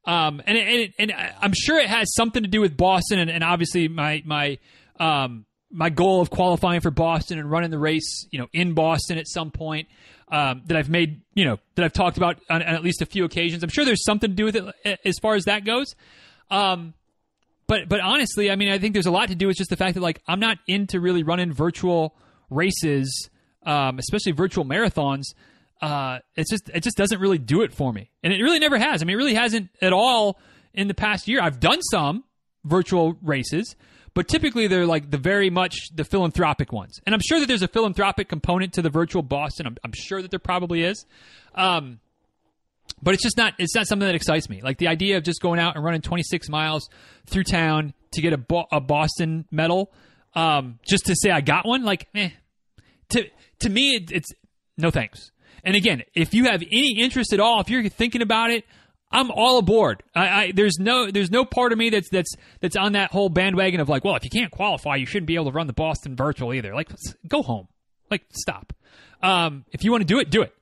And I'm sure it has something to do with Boston and obviously my goal of qualifying for Boston and running the race, in Boston at some point, that I've made, that I've talked about on at least a few occasions. I'm sure there's something to do with it as far as that goes. But honestly, I mean, I think there's a lot to do with just the fact that, like, I'm not into really running virtual races, especially virtual marathons. It just doesn't really do it for me. And it really never has. I mean, it really hasn't at all in the past year. I've done some virtual races, but typically they're like the philanthropic ones. And I'm sure that there's a philanthropic component to the virtual Boston. I'm sure that there probably is. But it's not something that excites me. Like the idea of just going out and running 26 miles through town to get a Boston medal, just to say I got one, like, to me, it's no thanks. And again, if you have any interest at all, if you're thinking about it, I'm all aboard. There's no part of me that's on that whole bandwagon of like, well, if you can't qualify, you shouldn't be able to run the Boston virtual either. Like, go home. Like, stop. If you want to do it, do it.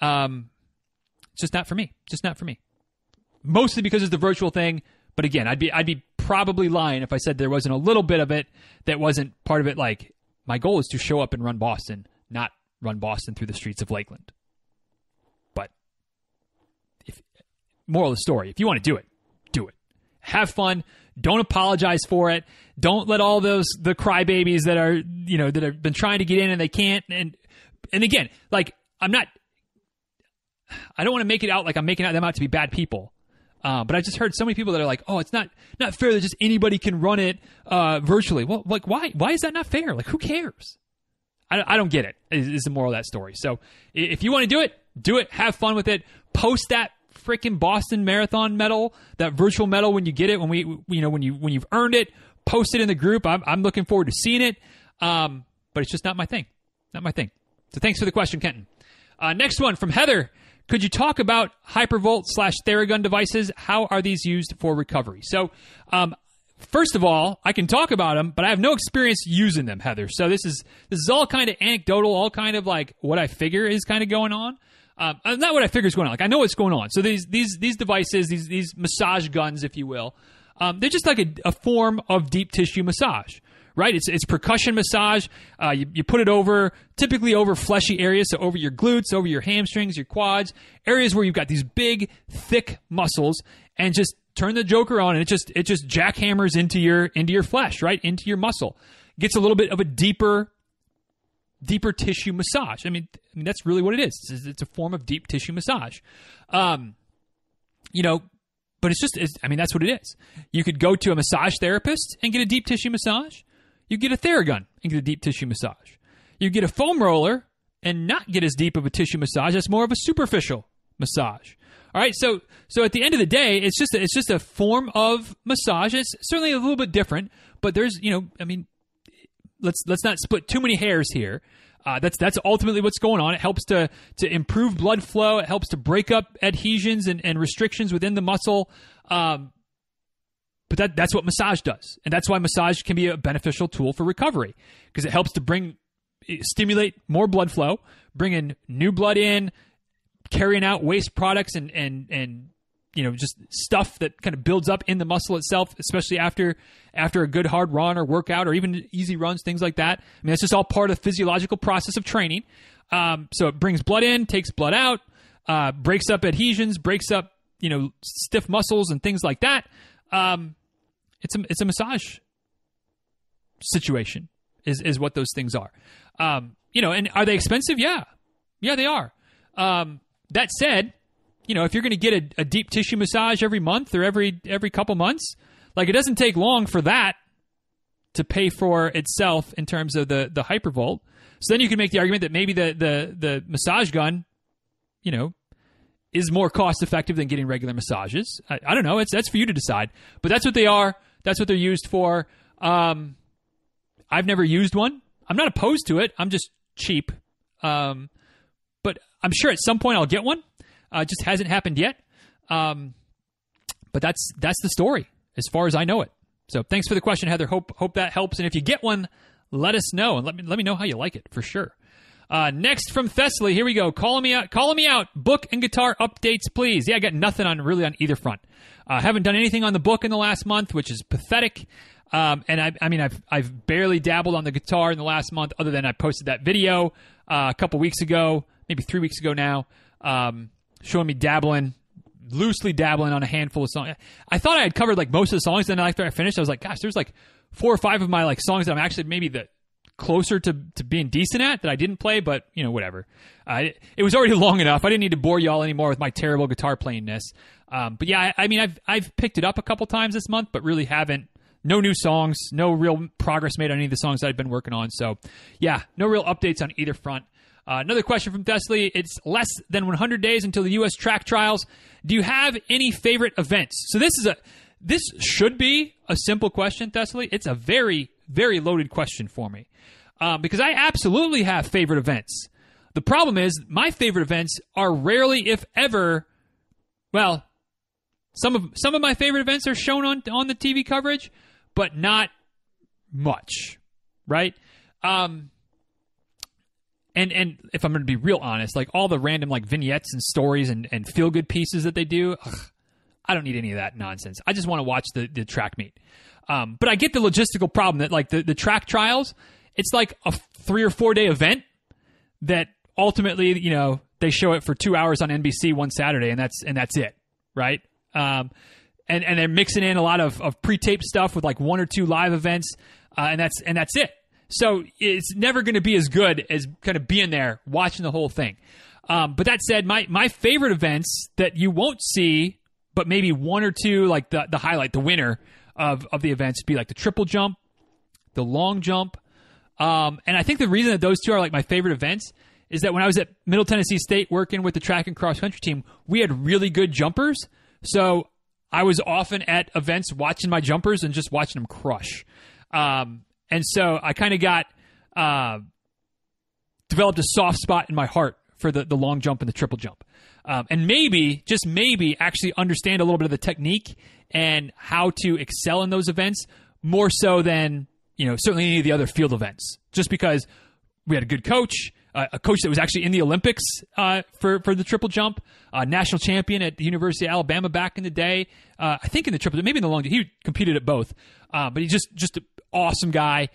It's just not for me. Just not for me. Mostly because it's the virtual thing. But again, I'd be probably lying if I said there wasn't a little bit of it that wasn't part of it. Like, my goal is to show up and run Boston, not run Boston through the streets of Lakeland. But moral of the story, if you want to do it, do it. Have fun. Don't apologize for it. Don't let all the crybabies that are, that have been trying to get in and they can't. And again, like, I don't want to make it out like I'm making them out to be bad people. But I just heard so many people that are like, oh, it's not fair that just anybody can run it virtually. Well, like, why is that not fair? Like, who cares? I don't get it, is the moral of that story. So if you want to do it, have fun with it. Post that freaking Boston Marathon medal, that virtual medal when you get it, when you've earned it, post it in the group. I'm looking forward to seeing it. But it's just not my thing. Not my thing. So thanks for the question, Kenton. Next one from Heather. Could you talk about Hypervolt / theragun devices? How are these used for recovery? So, first of all, I can talk about them, but I have no experience using them, Heather. So this is all kind of anecdotal, all kind of like what I figure is kind of going on. Not what I figure is going on. Like, I know what's going on. So these devices, these massage guns, if you will, they're just like a form of deep tissue massage. Right? It's percussion massage. You put it typically over fleshy areas, so over your glutes, over your hamstrings, your quads, areas where you've got these big, thick muscles, and just turn the joker on, and it just jackhammers into your flesh, right? Into your muscle. Gets a little bit of a deeper tissue massage. I mean that's really what it is. It's a form of deep tissue massage. But that's what it is. You could go to a massage therapist and get a deep tissue massage. You get a theragun and get a deep tissue massage. You get a foam roller and not get as deep of a tissue massage. That's more of a superficial massage. All right, so at the end of the day, it's just a form of massage. It's certainly a little bit different, but there's let's not split too many hairs here. That's ultimately what's going on. It helps to improve blood flow. It helps to break up adhesions and restrictions within the muscle. But that's what massage does. And that's why massage can be a beneficial tool for recovery, because it helps to stimulate more blood flow, bringing new blood in, carrying out waste products and just stuff that kind of builds up in the muscle itself, especially after a good hard run or workout or even easy runs, things like that. I mean, it's just all part of the physiological process of training. So it brings blood in, takes blood out, breaks up adhesions, breaks up, stiff muscles and things like that. It's a massage situation is what those things are. And are they expensive? Yeah, they are. That said, if you're going to get a deep tissue massage every month or every couple months, like, it doesn't take long for that to pay for itself in terms of the Hypervolt. So then you can make the argument that maybe the massage gun, is more cost effective than getting regular massages. I don't know. That's for you to decide. But that's what they are. That's what they're used for. I've never used one. I'm not opposed to it. I'm just cheap. But I'm sure at some point I'll get one. It just hasn't happened yet. But that's the story as far as I know it. So thanks for the question, Heather. Hope that helps. And if you get one, let us know and let me know how you like it for sure. Next from Thessaly, here we go. Calling me out. Book and guitar updates, please. Yeah, I got nothing on either front. Haven't done anything on the book in the last month, which is pathetic. And I've barely dabbled on the guitar in the last month, other than I posted that video a couple weeks ago, maybe 3 weeks ago now, showing me loosely dabbling on a handful of songs. I thought I had covered like most of the songs. Then after I finished, I was like, gosh, there's like 4 or 5 of my like songs that I'm actually maybe closer to being decent at that I didn't play, but whatever. It was already long enough. I didn't need to bore y'all anymore with my terrible guitar playingness. But yeah, I've picked it up a couple times this month, but really haven't. No new songs, no real progress made on any of the songs that I've been working on. So yeah, no real updates on either front. Another question from Thessaly. It's less than 100 days until the U.S. track trials. Do you have any favorite events? So this should be a simple question, Thessaly. It's a very, very loaded question for me. Because I absolutely have favorite events. The problem is my favorite events are rarely, if ever, well, some of my favorite events are shown on the TV coverage, but not much, right? And if I'm going to be real honest, like all the random like vignettes and stories and feel good pieces that they do, I don't need any of that nonsense. I just want to watch the track meet. But I get the logistical problem that like the track trials, it's like a 3 or 4 day event that ultimately, they show it for 2 hours on NBC one Saturday, and that's it, right? And they're mixing in a lot of pre-taped stuff with like 1 or 2 live events, and that's it. So it's never going to be as good as kind of being there watching the whole thing. But that said, my favorite events that you won't see, but maybe 1 or 2, like the highlight, the winner of the events, would be like the triple jump, the long jump. And I think the reason that those 2 are like my favorite events is that when I was at Middle Tennessee State working with the track and cross country team, we had really good jumpers. So I was often at events watching my jumpers and just watching them crush. And so I kind of developed a soft spot in my heart for the long jump and the triple jump. And maybe, just maybe, actually understand a little bit of the technique and how to excel in those events more so than, certainly any of the other field events. Just because we had a good coach, a coach that was actually in the Olympics for the triple jump, national champion at the University of Alabama back in the day. I think in the triple, maybe in the long jump. He competed at both. But he's just an awesome guy,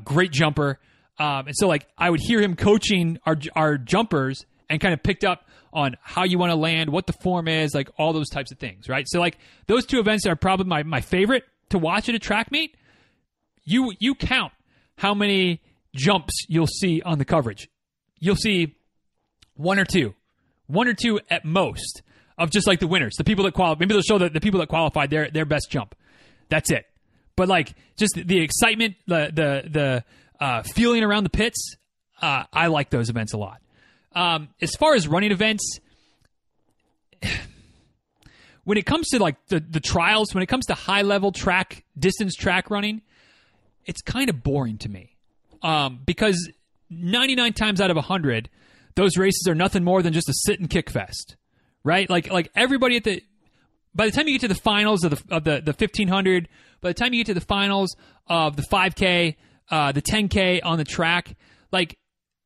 great jumper. And so like I would hear him coaching our jumpers and kind of picked up on how you want to land, what the form is, like all those types of things, right? So like those 2 events are probably my favorite to watch at a track meet. You count how many jumps you'll see on the coverage. You'll see 1 or 2 at most of just like the winners, the people that qualify. Maybe they'll show the people that qualified their best jump. That's it. But like just the excitement, the feeling around the pits, I like those events a lot. As far as running events, when it comes to like the trials, when it comes to high level distance track running, it's kind of boring to me. Because 99 times out of 100, those races are nothing more than just a sit and kick fest, right? Like everybody by the time you get to the finals of the 1500, by the time you get to the finals of the 5K, the 10K on the track, like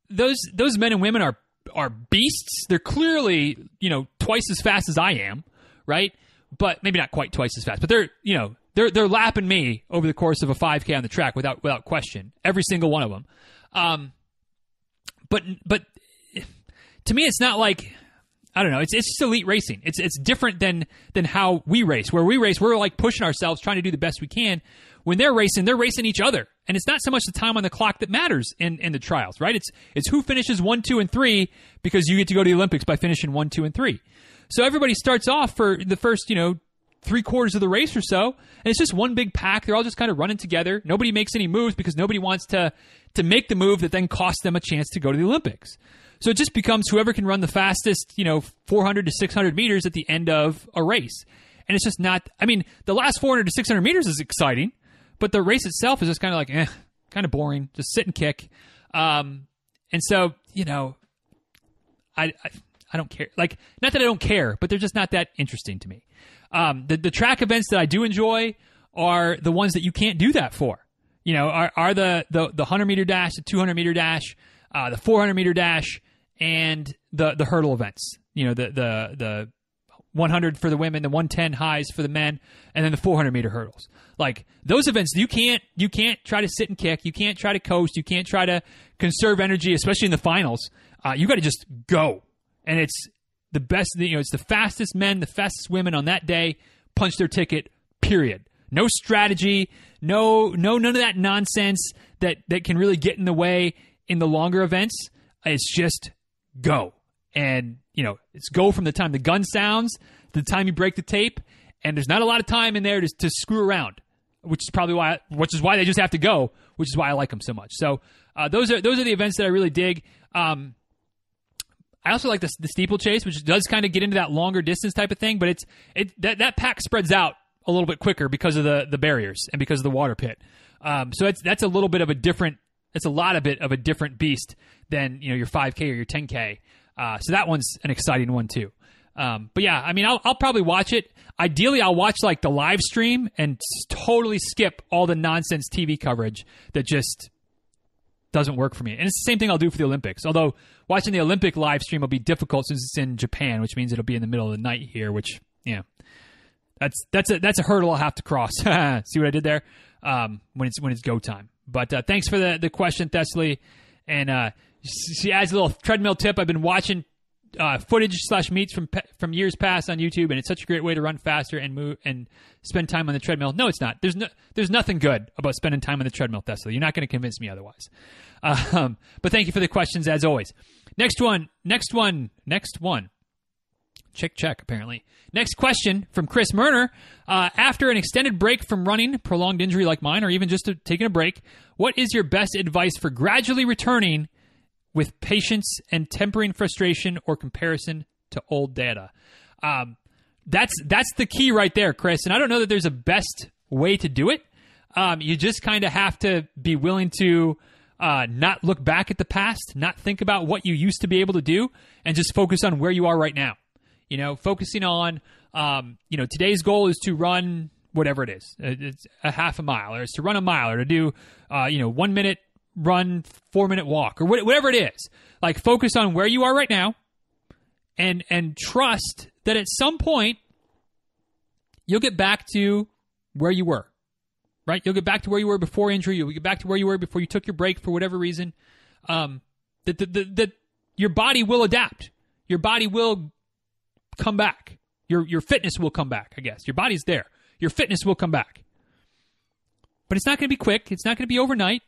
those men and women are beasts. They're clearly, twice as fast as I am, right? But maybe not quite twice as fast, but they're lapping me over the course of a 5K on the track without question. Every single one of them. But to me, it's not like, I don't know. It's just elite racing. It's different than how we race. Where we race, we're like pushing ourselves, trying to do the best we can. When they're racing each other, and it's not so much the time on the clock that matters in the trials, right? It's who finishes 1, 2, and 3 because you get to go to the Olympics by finishing 1, 2, and 3. So everybody starts off for the first 3/4 of the race or so, and it's just one big pack. They're all just kind of running together. Nobody makes any moves because nobody wants to make the move that then costs them a chance to go to the Olympics. So it just becomes whoever can run the fastest, 400 to 600 meters at the end of a race. And it's just not, the last 400 to 600 meters is exciting, but the race itself is just kind of like, kind of boring, just sit and kick. And so, I don't care. Like, not that I don't care, but they're just not that interesting to me. The track events that I do enjoy are the ones that you can't do that for. Are the 100-meter dash, the 200-meter dash, the 400-meter dash, and the hurdle events. The 100 for the women, the 110 highs for the men, and then the 400-meter hurdles. Like, those events, you can't try to sit and kick. You can't try to coast. You can't try to conserve energy, especially in the finals. You got to just go. And it's the best, it's the fastest men, the fastest women on that day punch their ticket, period. No strategy, none of that nonsense that can really get in the way in the longer events. It's just go. And, it's go from the time the gun sounds to the time you break the tape. And there's not a lot of time in there to screw around, which is why they just have to go, which is why I like them so much. So those are the events that I really dig. I also like the steeplechase, which does kind of get into that longer distance type of thing, but that pack spreads out a little bit quicker because of the barriers and because of the water pit. So that's a little bit of a different. It's a lot of bit of a different beast than your 5K or your 10K. So that one's an exciting one too. But yeah, I'll probably watch it. Ideally, I'll watch like the live stream and totally skip all the nonsense TV coverage that just doesn't work for me. And it's the same thing I'll do for the Olympics. Although watching the Olympic live stream will be difficult since it's in Japan, which means it'll be in the middle of the night here, which, that's a hurdle I'll have to cross. See what I did there? When it's go time. But thanks for the question, Thessaly. And she adds a little treadmill tip. I've been watching footage / meets from years past on YouTube, and it's such a great way to run faster and move and spend time on the treadmill. No, it's not. There's nothing good about spending time on the treadmill, Thessaly. You're not going to convince me otherwise. But thank you for the questions as always. Next one. Check, apparently. Next question from Chris Murner. After an extended break from running, prolonged injury like mine, or even just taking a break, what is your best advice for gradually returning with patience and tempering frustration or comparison to old data? That's the key right there, Chris. And I don't know that there's a best way to do it. You just kind of have to be willing to not look back at the past, not think about what you used to be able to do, and just focus on where you are right now. Focusing on, today's goal is to run whatever it is. It's a half a mile, or it's to run a mile, or to do, 1 minute run, 4 minute walk, or whatever it is. Like, focus on where you are right now, and trust that at some point you'll get back to where you were. Right? You'll get back to where you were before injury. You'll get back to where you were before you took your break for whatever reason. That your body will adapt. Your body will come back. Your fitness will come back, I guess. Your body's there. Your fitness will come back. But it's not going to be quick. It's not going to be overnight.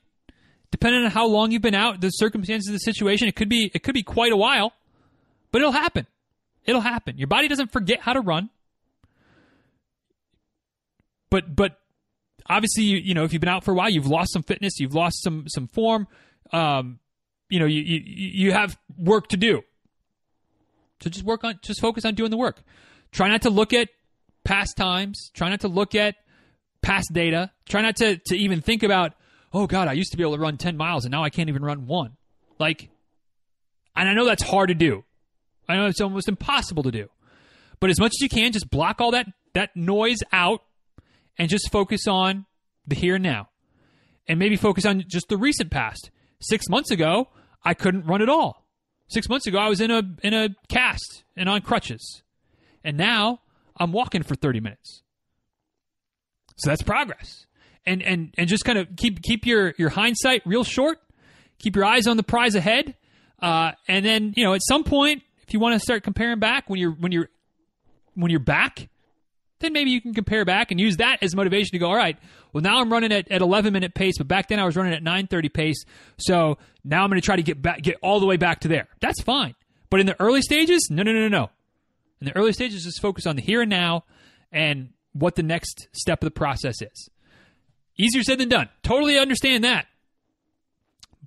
Depending on how long you've been out, the circumstances of the situation, it could be quite a while. But it'll happen. It'll happen. Your body doesn't forget how to run. But obviously, if you've been out for a while, you've lost some fitness, you've lost some form. You have work to do. So just focus on doing the work. Try not to look at past times. Try not to look at past data. Try not to even think about, oh God, I used to be able to run 10 miles and now I can't even run one. And I know that's hard to do. I know it's almost impossible to do. But as much as you can, just block all that noise out and just focus on the here and now. And maybe focus on just the recent past. 6 months ago, I couldn't run at all. 6 months ago, I was in a cast and on crutches. And now I'm walking for 30 minutes. So that's progress. And just kind of keep your hindsight real short. Keep your eyes on the prize ahead. And then, at some point, if you want to start comparing back when you're back, then maybe you can compare back and use that as motivation to go, all right, well, now I'm running at 11-minute pace, but back then I was running at 9:30 pace. So now I'm going to try to get all the way back to there. That's fine. But in the early stages, no. In the early stages, just focus on the here and now and what the next step of the process is. Easier said than done. Totally understand that.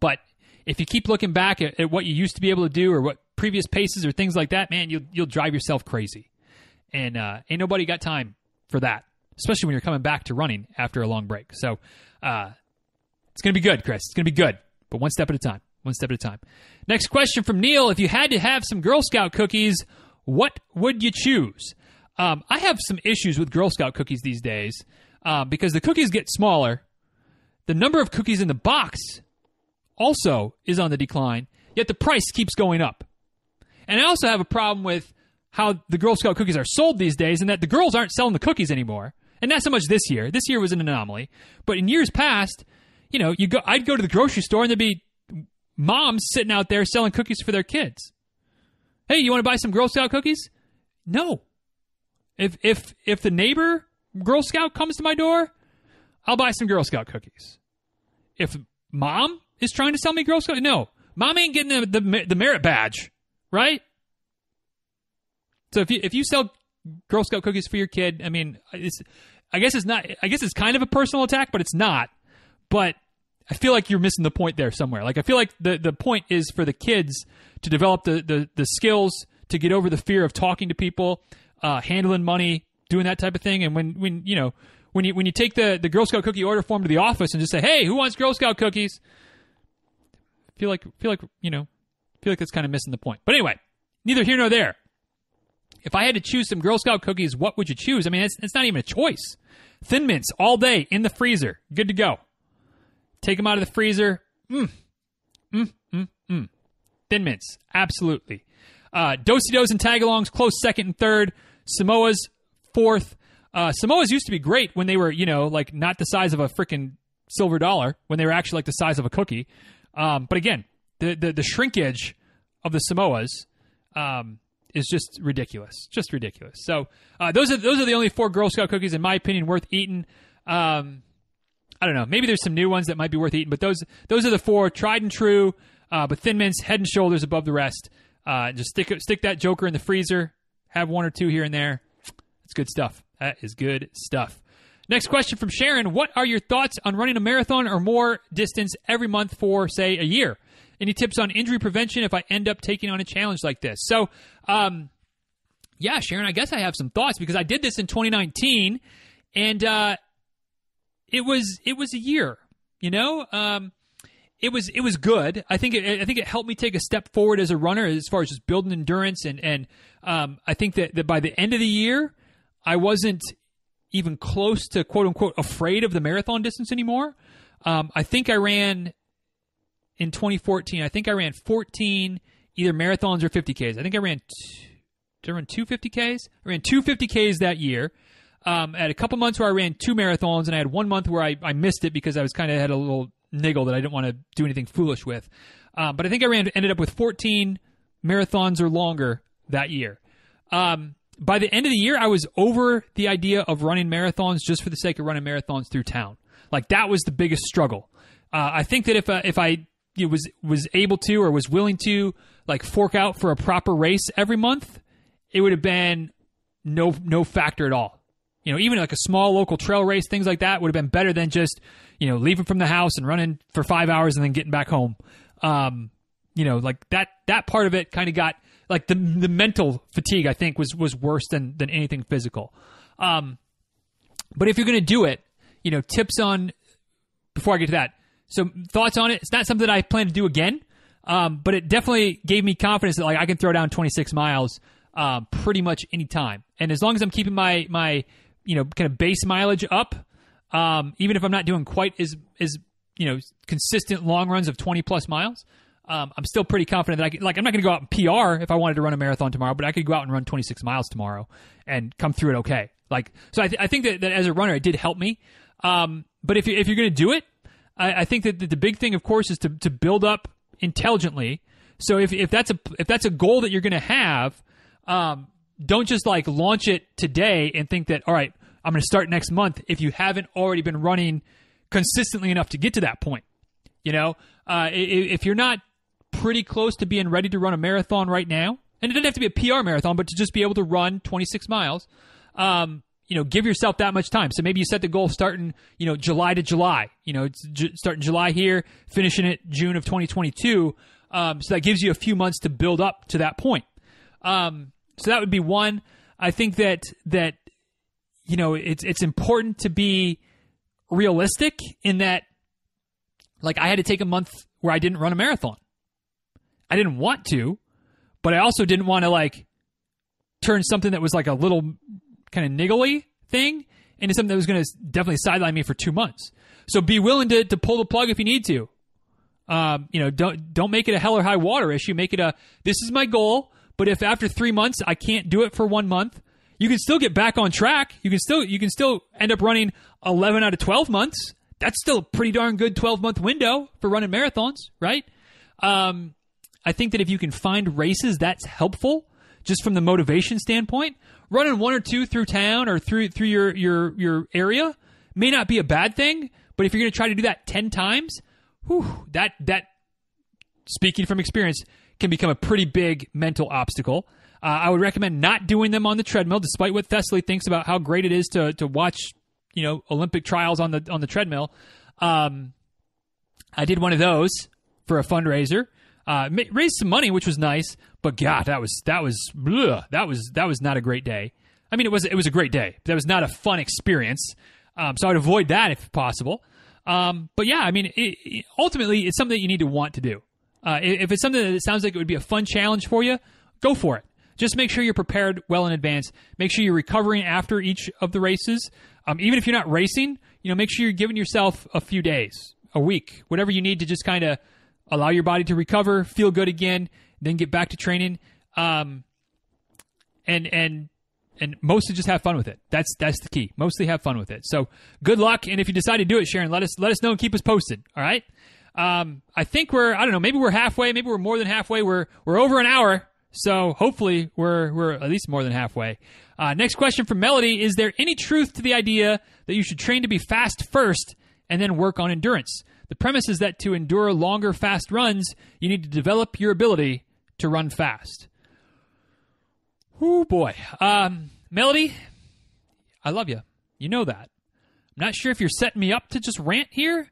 But if you keep looking back at what you used to be able to do or what previous paces or things like that, man, you'll drive yourself crazy. And ain't nobody got time for that, especially when you're coming back to running after a long break. So it's going to be good, Chris. It's going to be good. But one step at a time. One step at a time. Next question from Neil. If you had to have some Girl Scout cookies, what would you choose? I have some issues with Girl Scout cookies these days because the cookies get smaller. The number of cookies in the box also is on the decline, yet the price keeps going up. And I also have a problem with how the Girl Scout cookies are sold these days and that the girls aren't selling the cookies anymore. And not so much this year. This year was an anomaly. But in years past, I'd go to the grocery store and there'd be moms sitting out there selling cookies for their kids. Hey, you want to buy some Girl Scout cookies? No. If the neighbor Girl Scout comes to my door, I'll buy some Girl Scout cookies. If mom is trying to sell me Girl Scout, no. Mom ain't getting the merit badge, right? So if you sell Girl Scout cookies for your kid, I mean, I guess it's kind of a personal attack, but it's not. But I feel like you're missing the point there somewhere. Like I feel like the point is for the kids to develop the skills to get over the fear of talking to people, handling money, doing that type of thing. And when you take the Girl Scout cookie order form to the office and just say, "Hey, who wants Girl Scout cookies?" I feel like that's kind of missing the point. But anyway, neither here nor there. If I had to choose some Girl Scout cookies, what would you choose? I mean, it's not even a choice. Thin Mints all day in the freezer, good to go. Take them out of the freezer. Thin Mints, absolutely. Do-si-dos and Tagalongs, close second and third. Samoas, fourth. Samoas used to be great when they were, like not the size of a freaking silver dollar, when they were actually like the size of a cookie. But again, the shrinkage of the Samoas is just ridiculous. Just ridiculous. So those are the only 4 Girl Scout cookies, in my opinion, worth eating. I don't know. Maybe there's some new ones that might be worth eating, but those are the 4 tried and true. But Thin Mints, head and shoulders above the rest. Just stick that joker in the freezer. Have 1 or 2 here and there. It's good stuff. That is good stuff. Next question from Sharon. What are your thoughts on running a marathon or more distance every month for, say, a year? Any tips on injury prevention if I end up taking on a challenge like this? So, yeah, Sharon, I guess I have some thoughts because I did this in 2019, and it was a year. It was good. I think it helped me take a step forward as a runner as far as just building endurance, and I think that by the end of the year, I wasn't even close to quote unquote afraid of the marathon distance anymore. I think I ran in 2014. I think I ran 14 either marathons or 50Ks. I think I ran. Did I run 2 50Ks? I ran 2 50Ks that year. I had a couple months where I ran 2 marathons, and I had 1 month where I missed it because I was kind of had a little niggle that I didn't want to do anything foolish with. But I think I ended up with 14 marathons or longer that year. By the end of the year, I was over the idea of running marathons just for the sake of running marathons through town. Like that was the biggest struggle. I think that if I was able to or was willing to like fork out for a proper race every month, it would have been no factor at all. Even like a small local trail race, things like that would have been better than just, leaving from the house and running for 5 hours and then getting back home. Like that part of it kind of got like the mental fatigue, I think was worse than anything physical. But if you're going to do it, tips on, before I get to that, so thoughts on it. It's not something that I plan to do again. But it definitely gave me confidence that like I can throw down 26 miles, pretty much any time. And as long as I'm keeping my kind of base mileage up, even if I'm not doing quite as consistent long runs of 20 plus miles, I'm still pretty confident that I'm not going to go out and PR if I wanted to run a marathon tomorrow, but I could go out and run 26 miles tomorrow and come through it okay. So I think that as a runner, it did help me. But if you're going to do it, I think that the big thing, of course, is to build up intelligently. So if that's a goal that you're going to have, don't just like launch it today and think that, all right, I'm going to start next month if you haven't already been running consistently enough to get to that point. If you're not pretty close to being ready to run a marathon right now, and it doesn't have to be a PR marathon, but to just be able to run 26 miles, give yourself that much time. So maybe you set the goal starting, July to July, starting July here, finishing it June of 2022. So that gives you a few months to build up to that point. So that would be one. I think that it's important to be realistic in that, like, I had to take a month where I didn't run a marathon. I didn't want to, but I also didn't want to, like, turn something that was like a little kind of niggly thing into something that was going to definitely sideline me for 2 months. So be willing to pull the plug if you need to. Don't make it a hell or high water issue. Make it this is my goal, but if after 3 months I can't do it for 1 month, you can still get back on track. You can still end up running 11 out of 12 months. That's still a pretty darn good 12-month window for running marathons, right? I think that if you can find races, that's helpful just from the motivation standpoint. Running 1 or 2 through town or through your area may not be a bad thing, but if you're going to try to do that 10 times, that speaking from experience can become a pretty big mental obstacle. I would recommend not doing them on the treadmill, despite what Thessaly thinks about how great it is to watch, Olympic trials on the treadmill. I did one of those for a fundraiser, raised some money, which was nice. But God, that was not a great day. I mean, it was a great day. But that was not a fun experience. So I'd avoid that if possible. But yeah, I mean, ultimately, it's something that you need to want to do. If it's something that sounds like it would be a fun challenge for you, go for it. Just make sure you're prepared well in advance. Make sure you're recovering after each of the races. Even if you're not racing, make sure you're giving yourself a few days, a week, whatever you need to just kind of allow your body to recover, feel good again, then get back to training. And mostly just have fun with it. That's the key. Mostly have fun with it. So good luck. And if you decide to do it, Sharon, let us know and keep us posted. All right. I think maybe we're halfway. Maybe we're more than halfway. We're over an hour. So hopefully we're at least more than halfway. Next question from Melody. Is there any truth to the idea that you should train to be fast first and then work on endurance? The premise is that to endure longer, fast runs, you need to develop your ability to run fast. Oh boy. Melody, I love you. You know that. I'm not sure if you're setting me up to just rant here,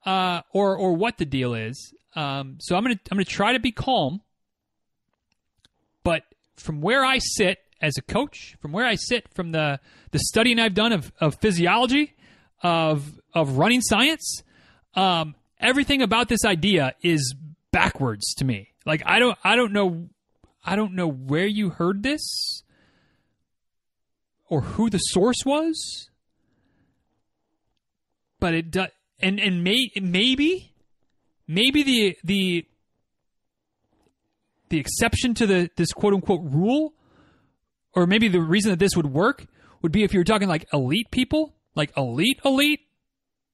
or what the deal is. So I'm gonna try to be calm. But from where I sit as a coach, from where I sit from the studying I've done of physiology, of running science, everything about this idea is backwards to me. Like I don't know where you heard this or who the source was, but it does, and maybe the exception to this quote unquote rule, or maybe the reason that this would work would be if you were talking like elite people, like elite,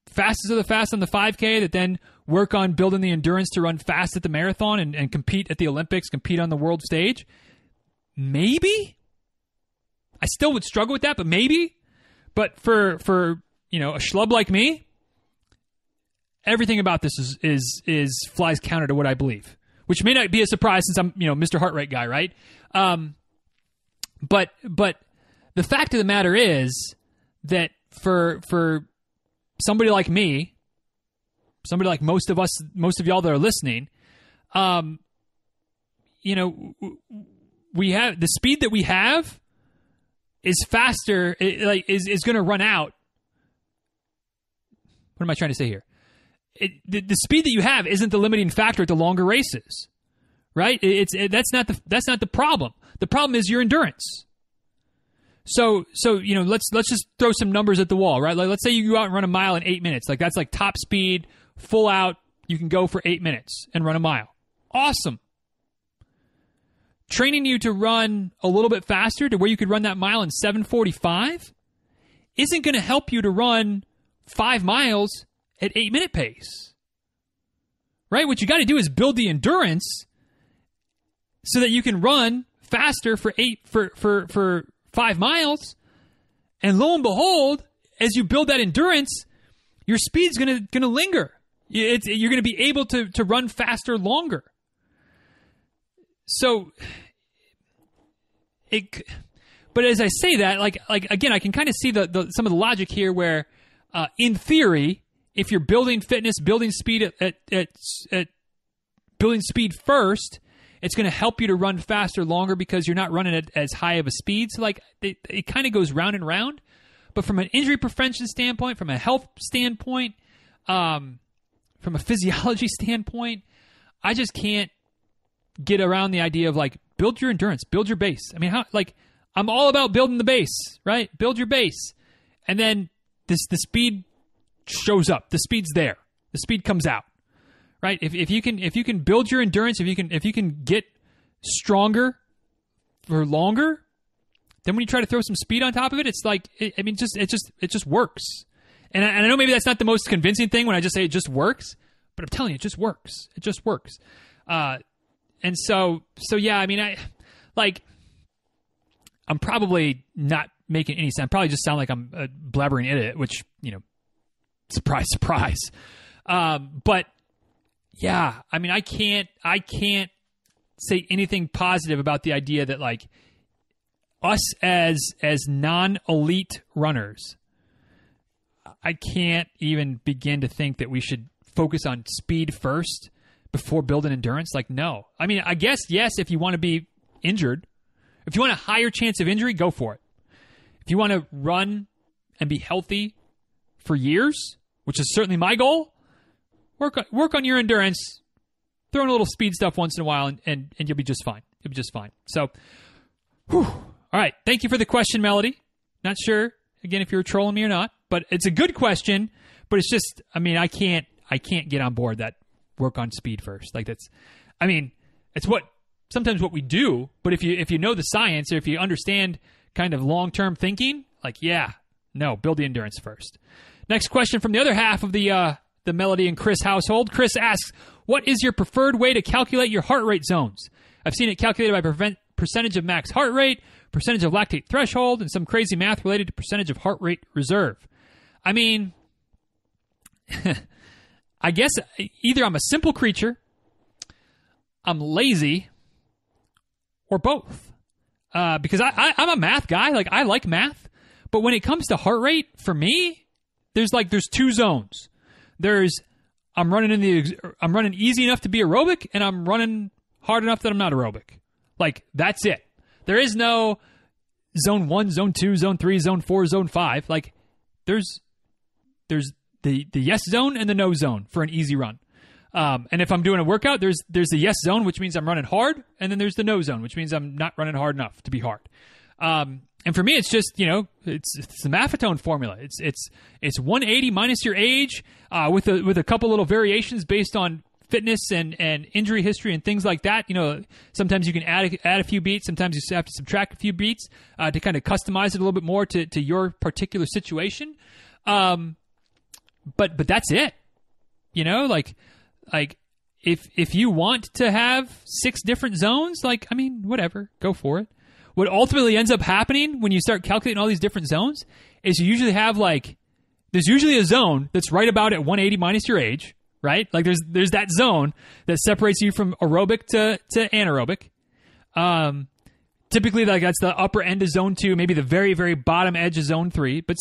fastest of the fast on the 5K that then work on building the endurance to run fast at the marathon and compete at the Olympics, compete on the world stage. Maybe. I still would struggle with that, but maybe. But for a schlub like me, everything about this is flies counter to what I believe, which may not be a surprise since I'm Mr. Heart Rate guy, right? But the fact of the matter is that for somebody like me, somebody like most of y'all that are listening, we have the speed that we have is faster. Is going to run out. What am I trying to say here? The speed that you have isn't the limiting factor at the longer races, right? That's not the problem. The problem is your endurance. So let's just throw some numbers at the wall, right? Like, let's say you go out and run a mile in 8 minutes. Like that's like top speed, full out. You can go for 8 minutes and run a mile. Awesome. Training you to run a little bit faster to where you could run that mile in 7:45 isn't going to help you to run 5 miles at 8-minute pace, right? What you got to do is build the endurance so that you can run faster for 5 miles, and lo and behold, as you build that endurance, your speed's gonna linger. You're gonna be able to run faster longer. But as I say that, like again, I can kind of see some of the logic here where, in theory, if you're building fitness, building speed at building speed first, it's going to help you to run faster longer because you're not running at as high of a speed. So like it kind of goes round and round. But from an injury prevention standpoint, from a health standpoint, from a physiology standpoint, I just can't get around the idea of like build your endurance, build your base. I mean, I'm all about building the base, right? Build your base. And then the speed shows up. The speed's there. The speed comes out. Right? If you can build your endurance, if you can get stronger for longer, then when you try to throw some speed on top of it, it's like it just works. And I know maybe that's not the most convincing thing when I just say it just works, but I'm telling you, it just works. It just works. And so yeah, I mean, I'm probably not making any sense. I probably just sound like I'm a blabbering idiot, which, surprise, surprise. But yeah, I mean, I can't say anything positive about the idea that like us as non-elite runners, I can't even begin to think that we should focus on speed first before building endurance. Like, no. I mean, I guess, yes, if you want to be injured, if you want a higher chance of injury, go for it. If you want to run and be healthy for years, which is certainly my goal, work on your endurance, throw in a little speed stuff once in a while, and you'll be just fine. You'll be just fine. So, all right. Thank you for the question, Melody. Not sure, again, if you were trolling me or not, but it's a good question, but it's just, I mean, I can't get on board that work on speed first. Like it's sometimes what we do, but if you know the science or if you understand kind of long-term thinking, like, yeah, no, build the endurance first. Next question from the other half of the Melody and Chris household. Chris asks, what is your preferred way to calculate your heart rate zones? I've seen it calculated by percentage of max heart rate, percentage of lactate threshold, and some crazy math related to percentage of heart rate reserve. I mean, I guess either I'm a simple creature, I'm lazy, or both. Because I'm a math guy. Like, I like math. But when it comes to heart rate, for me, there's two zones. There's I'm running easy enough to be aerobic, and I'm running hard enough that I'm not aerobic. Like, that's it. There is no zone 1, zone 2, zone 3, zone 4, zone 5. Like, there's the yes zone and the no zone for an easy run. And if I'm doing a workout, there's the yes zone, which means I'm running hard, and then there's the no zone, which means I'm not running hard enough to be hard. And for me, it's just, it's the Maffetone formula. It's 180 minus your age, with a couple little variations based on fitness and injury history and things like that. Sometimes you can add a few beats. Sometimes you have to subtract a few beats, to kind of customize it a little bit more to your particular situation. But that's it. Like if you want to have 6 different zones, like, I mean, whatever, go for it. What ultimately ends up happening when you start calculating all these different zones is you usually have there's usually a zone that's right about at 180 minus your age, right? Like there's that zone that separates you from aerobic to anaerobic. Typically, like, that's the upper end of zone 2, maybe the very, very bottom edge of zone 3, but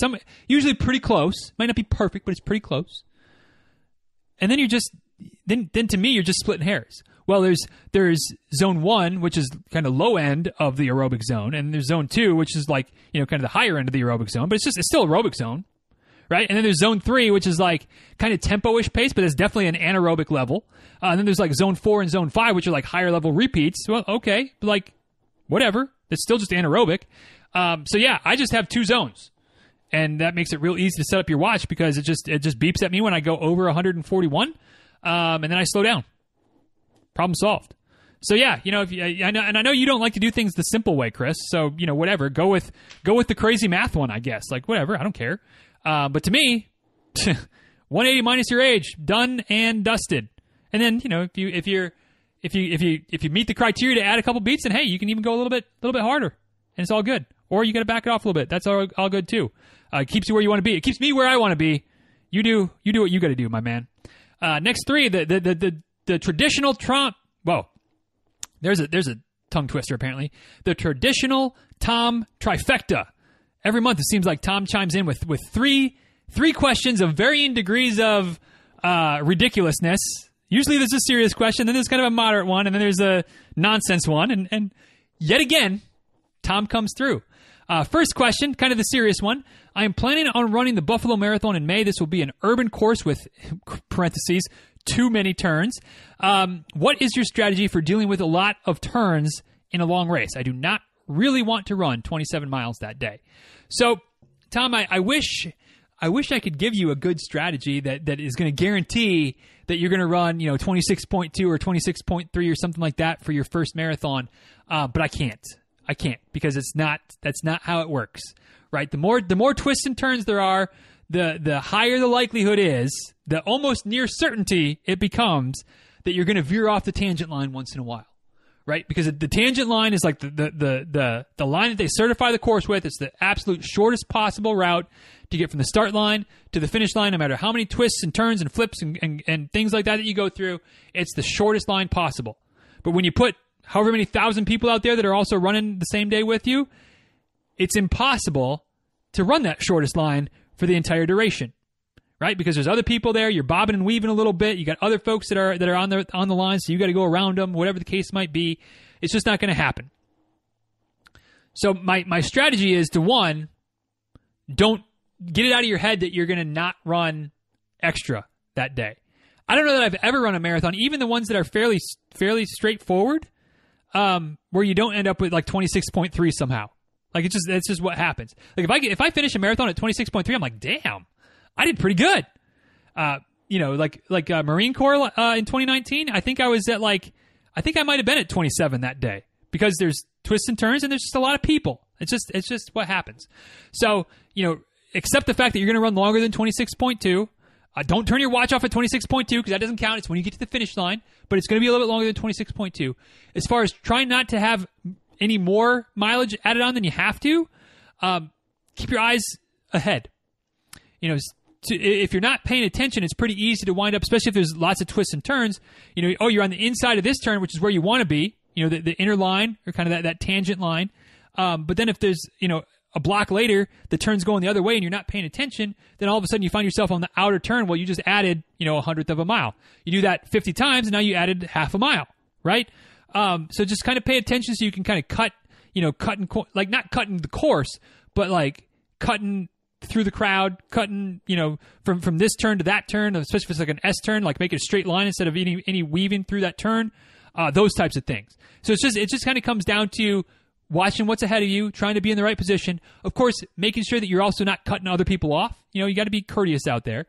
usually pretty close. Might not be perfect, but it's pretty close. And then then to me, you're just splitting hairs. Well, there's zone 1, which is kind of low end of the aerobic zone, and there's zone 2, which is kind of the higher end of the aerobic zone, but it's still aerobic zone, right? And then there's zone 3, which is kind of tempo-ish pace, but it's definitely an anaerobic level. And then there's zone 4 and zone 5, which are higher level repeats. Well, okay, but whatever. It's still just anaerobic. So yeah, I just have 2 zones. And that makes it real easy to set up your watch because it just beeps at me when I go over 141, and then I slow down. Problem solved. So yeah, I know you don't like to do things the simple way, Chris. So whatever, go with the crazy math one, I guess. Like, whatever, I don't care. But to me, 180 minus your age, done and dusted. And then if you meet the criteria to add a couple beats, then hey, you can even go a little bit harder, and it's all good. Or you got to back it off a little bit. That's all good too. It keeps you where you want to be. It keeps me where I want to be. You do what you got to do, my man. Next 3, the traditional Trump. Whoa, there's a tongue twister, apparently. The traditional Tom trifecta. Every month, it seems like Tom chimes in with three questions of varying degrees of ridiculousness. Usually there's a serious question, then there's kind of a moderate one, and then there's a nonsense one. And yet again, Tom comes through. First question, kind of the serious one. I am planning on running the Buffalo Marathon in May. This will be an urban course with, parentheses, too many turns. What is your strategy for dealing with a lot of turns in a long race? I do not really want to run 27 miles that day. So, Tom, I wish I could give you a good strategy that is going to guarantee that you're going to run, 26.2 or 26.3 or something like that for your first marathon. But I can't because that's not how it works, right? The more twists and turns there are, the higher the likelihood is, the almost near certainty it becomes that you're going to veer off the tangent line once in a while, right? Because the tangent line is like the line that they certify the course with. It's the absolute shortest possible route to get from the start line to the finish line, no matter how many twists and turns and flips and things like that you go through. It's the shortest line possible. But when you put however many thousand people out there that are also running the same day with you, it's impossible to run that shortest line for the entire duration, right? Because there's other people there. You're bobbing and weaving a little bit. You got other folks that are on the line, so you got to go around them, whatever the case might be. It's just not going to happen. So my strategy is to, one, don't get it out of your head that you're going to not run extra that day. I don't know that I've ever run a marathon, even the ones that are fairly straightforward, where you don't end up with like 26.3 somehow. Like it's just what happens. Like if I finish a marathon at 26.3, I'm like, damn, I did pretty good. Like Marine Corps in 2019, I think I was at I think I might have been at 27 that day because there's twists and turns and there's just a lot of people. It's just what happens. So, accept the fact that you're going to run longer than 26.2. Don't turn your watch off at 26.2 because that doesn't count. It's when you get to the finish line, but it's going to be a little bit longer than 26.2. As far as trying not to have any more mileage added on than you have to, keep your eyes ahead. If you're not paying attention, it's pretty easy to wind up, especially if there's lots of twists and turns. You're on the inside of this turn, which is where you want to be, the inner line or kind of that tangent line. But then if there's, a block later, the turn's going the other way and you're not paying attention, then all of a sudden you find yourself on the outer turn. Well, you just added, 1/100th of a mile. You do that 50 times and now you added half a mile, right? So just kind of pay attention so you can kind of cut, not cutting the course, but like cutting through the crowd, cutting, from this turn to that turn, especially if it's like an S turn, like make it a straight line instead of any weaving through that turn, those types of things. So it just kind of comes down to watching what's ahead of you, trying to be in the right position. Of course, making sure that you're also not cutting other people off. You got to be courteous out there.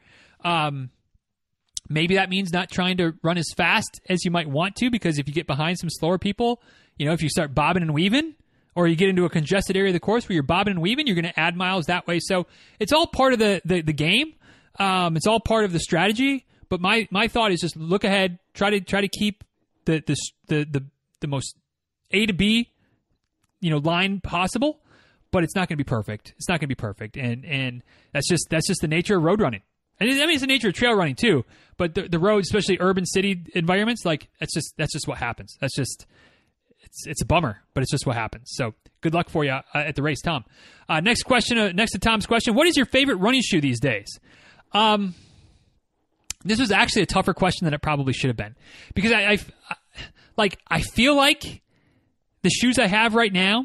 Maybe that means not trying to run as fast as you might want to, because if you get behind some slower people, if you start bobbing and weaving, or you get into a congested area of the course where you're bobbing and weaving, you're going to add miles that way. So it's all part of the game. It's all part of the strategy. But my thought is just look ahead, try to keep the most A to B line possible, but it's not going to be perfect. It's not going to be perfect, and that's just the nature of road running. And it's the nature of trail running too. But the roads, especially urban city environments, that's just what happens. It's a bummer, but it's just what happens. So good luck for you at the race, Tom. Next question, next to Tom's question: what is your favorite running shoe these days? This was actually a tougher question than it probably should have been, because I feel like the shoes I have right now,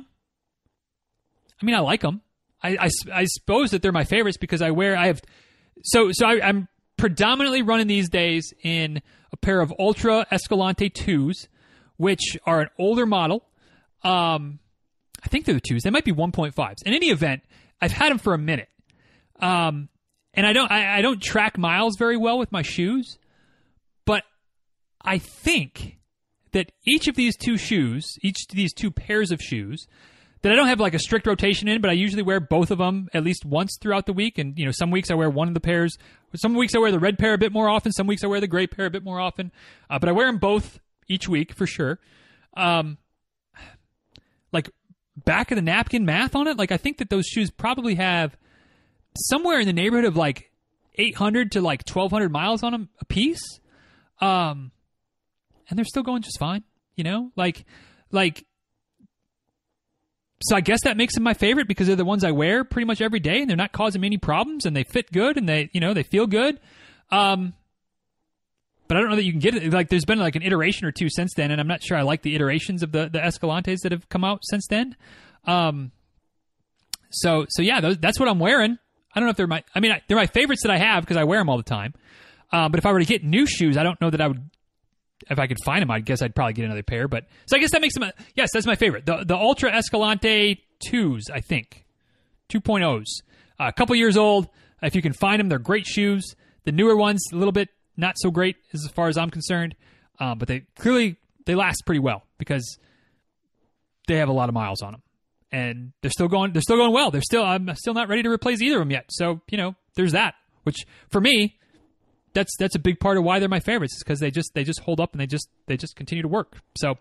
I like them. I suppose that they're my favorites because I'm predominantly running these days in a pair of Ultra Escalante 2s, which are an older model. I think they're the 2s. They might be 1.5s. In any event, I've had them for a minute. And I don't track miles very well with my shoes, but I think that each of these two pairs of shoes, that I don't have like a strict rotation in, but I usually wear both of them at least once throughout the week. And, some weeks I wear one of the pairs. Some weeks I wear the red pair a bit more often. Some weeks I wear the gray pair a bit more often. But I wear them both each week for sure. Like back of the napkin math on it, I think that those shoes probably have somewhere in the neighborhood of 800 to 1,200 miles on them a piece. And they're still going just fine, So I guess that makes them my favorite because they're the ones I wear pretty much every day, and they're not causing me any problems, and they fit good, and they feel good. But I don't know that you can get it. Like, there's been like an iteration or two since then, and I'm not sure I like the iterations of the Escalantes that have come out since then. So yeah, that's what I'm wearing. I don't know if they're they're my favorites that I have because I wear them all the time. But if I were to get new shoes, I don't know that I would. If I could find them, I guess I'd probably get another pair. But so I guess that makes them. Yes, that's my favorite. The Ultra Escalante 2s, I think, 2.0s, a couple years old. If you can find them, they're great shoes. The newer ones, a little bit not so great as far as I'm concerned, but they last pretty well because they have a lot of miles on them, and they're still going well. I'm still not ready to replace either of them yet. So there's that, which for me, that's a big part of why they're my favorites, is because they just hold up and they just continue to work. So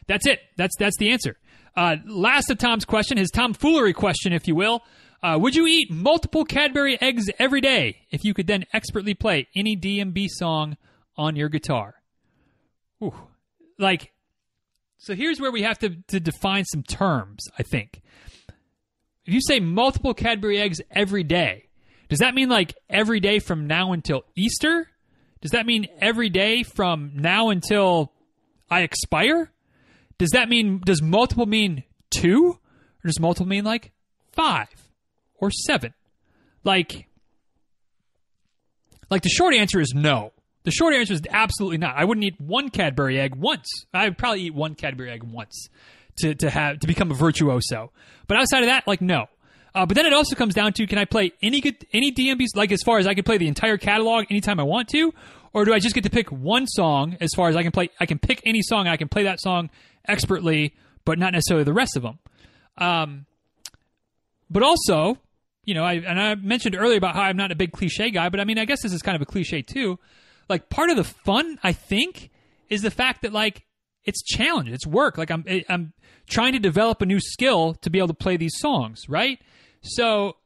that's it. That's the answer. Last of Tom's question, his tomfoolery question, if you will. Would you eat multiple Cadbury eggs every day if you could then expertly play any DMB song on your guitar? Ooh. So here's where we have to define some terms, I think. If you say multiple Cadbury eggs every day, does that mean like every day from now until Easter? Does that mean every day from now until I expire? Does multiple mean 2? Or does multiple mean like 5? Or 7? Like the short answer is no. The short answer is absolutely not. I wouldn't eat one Cadbury egg once. I would probably eat one Cadbury egg once to become a virtuoso. But outside of that, like, no. But then it also comes down to, can I play any DMBs, like as far as I can play the entire catalog anytime I want to, or do I just get to pick one song as far as I can play? I can pick any song, I can play that song expertly, but not necessarily the rest of them. But also, I mentioned earlier about how I'm not a big cliche guy, but I guess this is kind of a cliche too. Like, part of the fun, I think, is the fact that, like, it's challenge, it's work. Like, I'm trying to develop a new skill to be able to play these songs, right? So,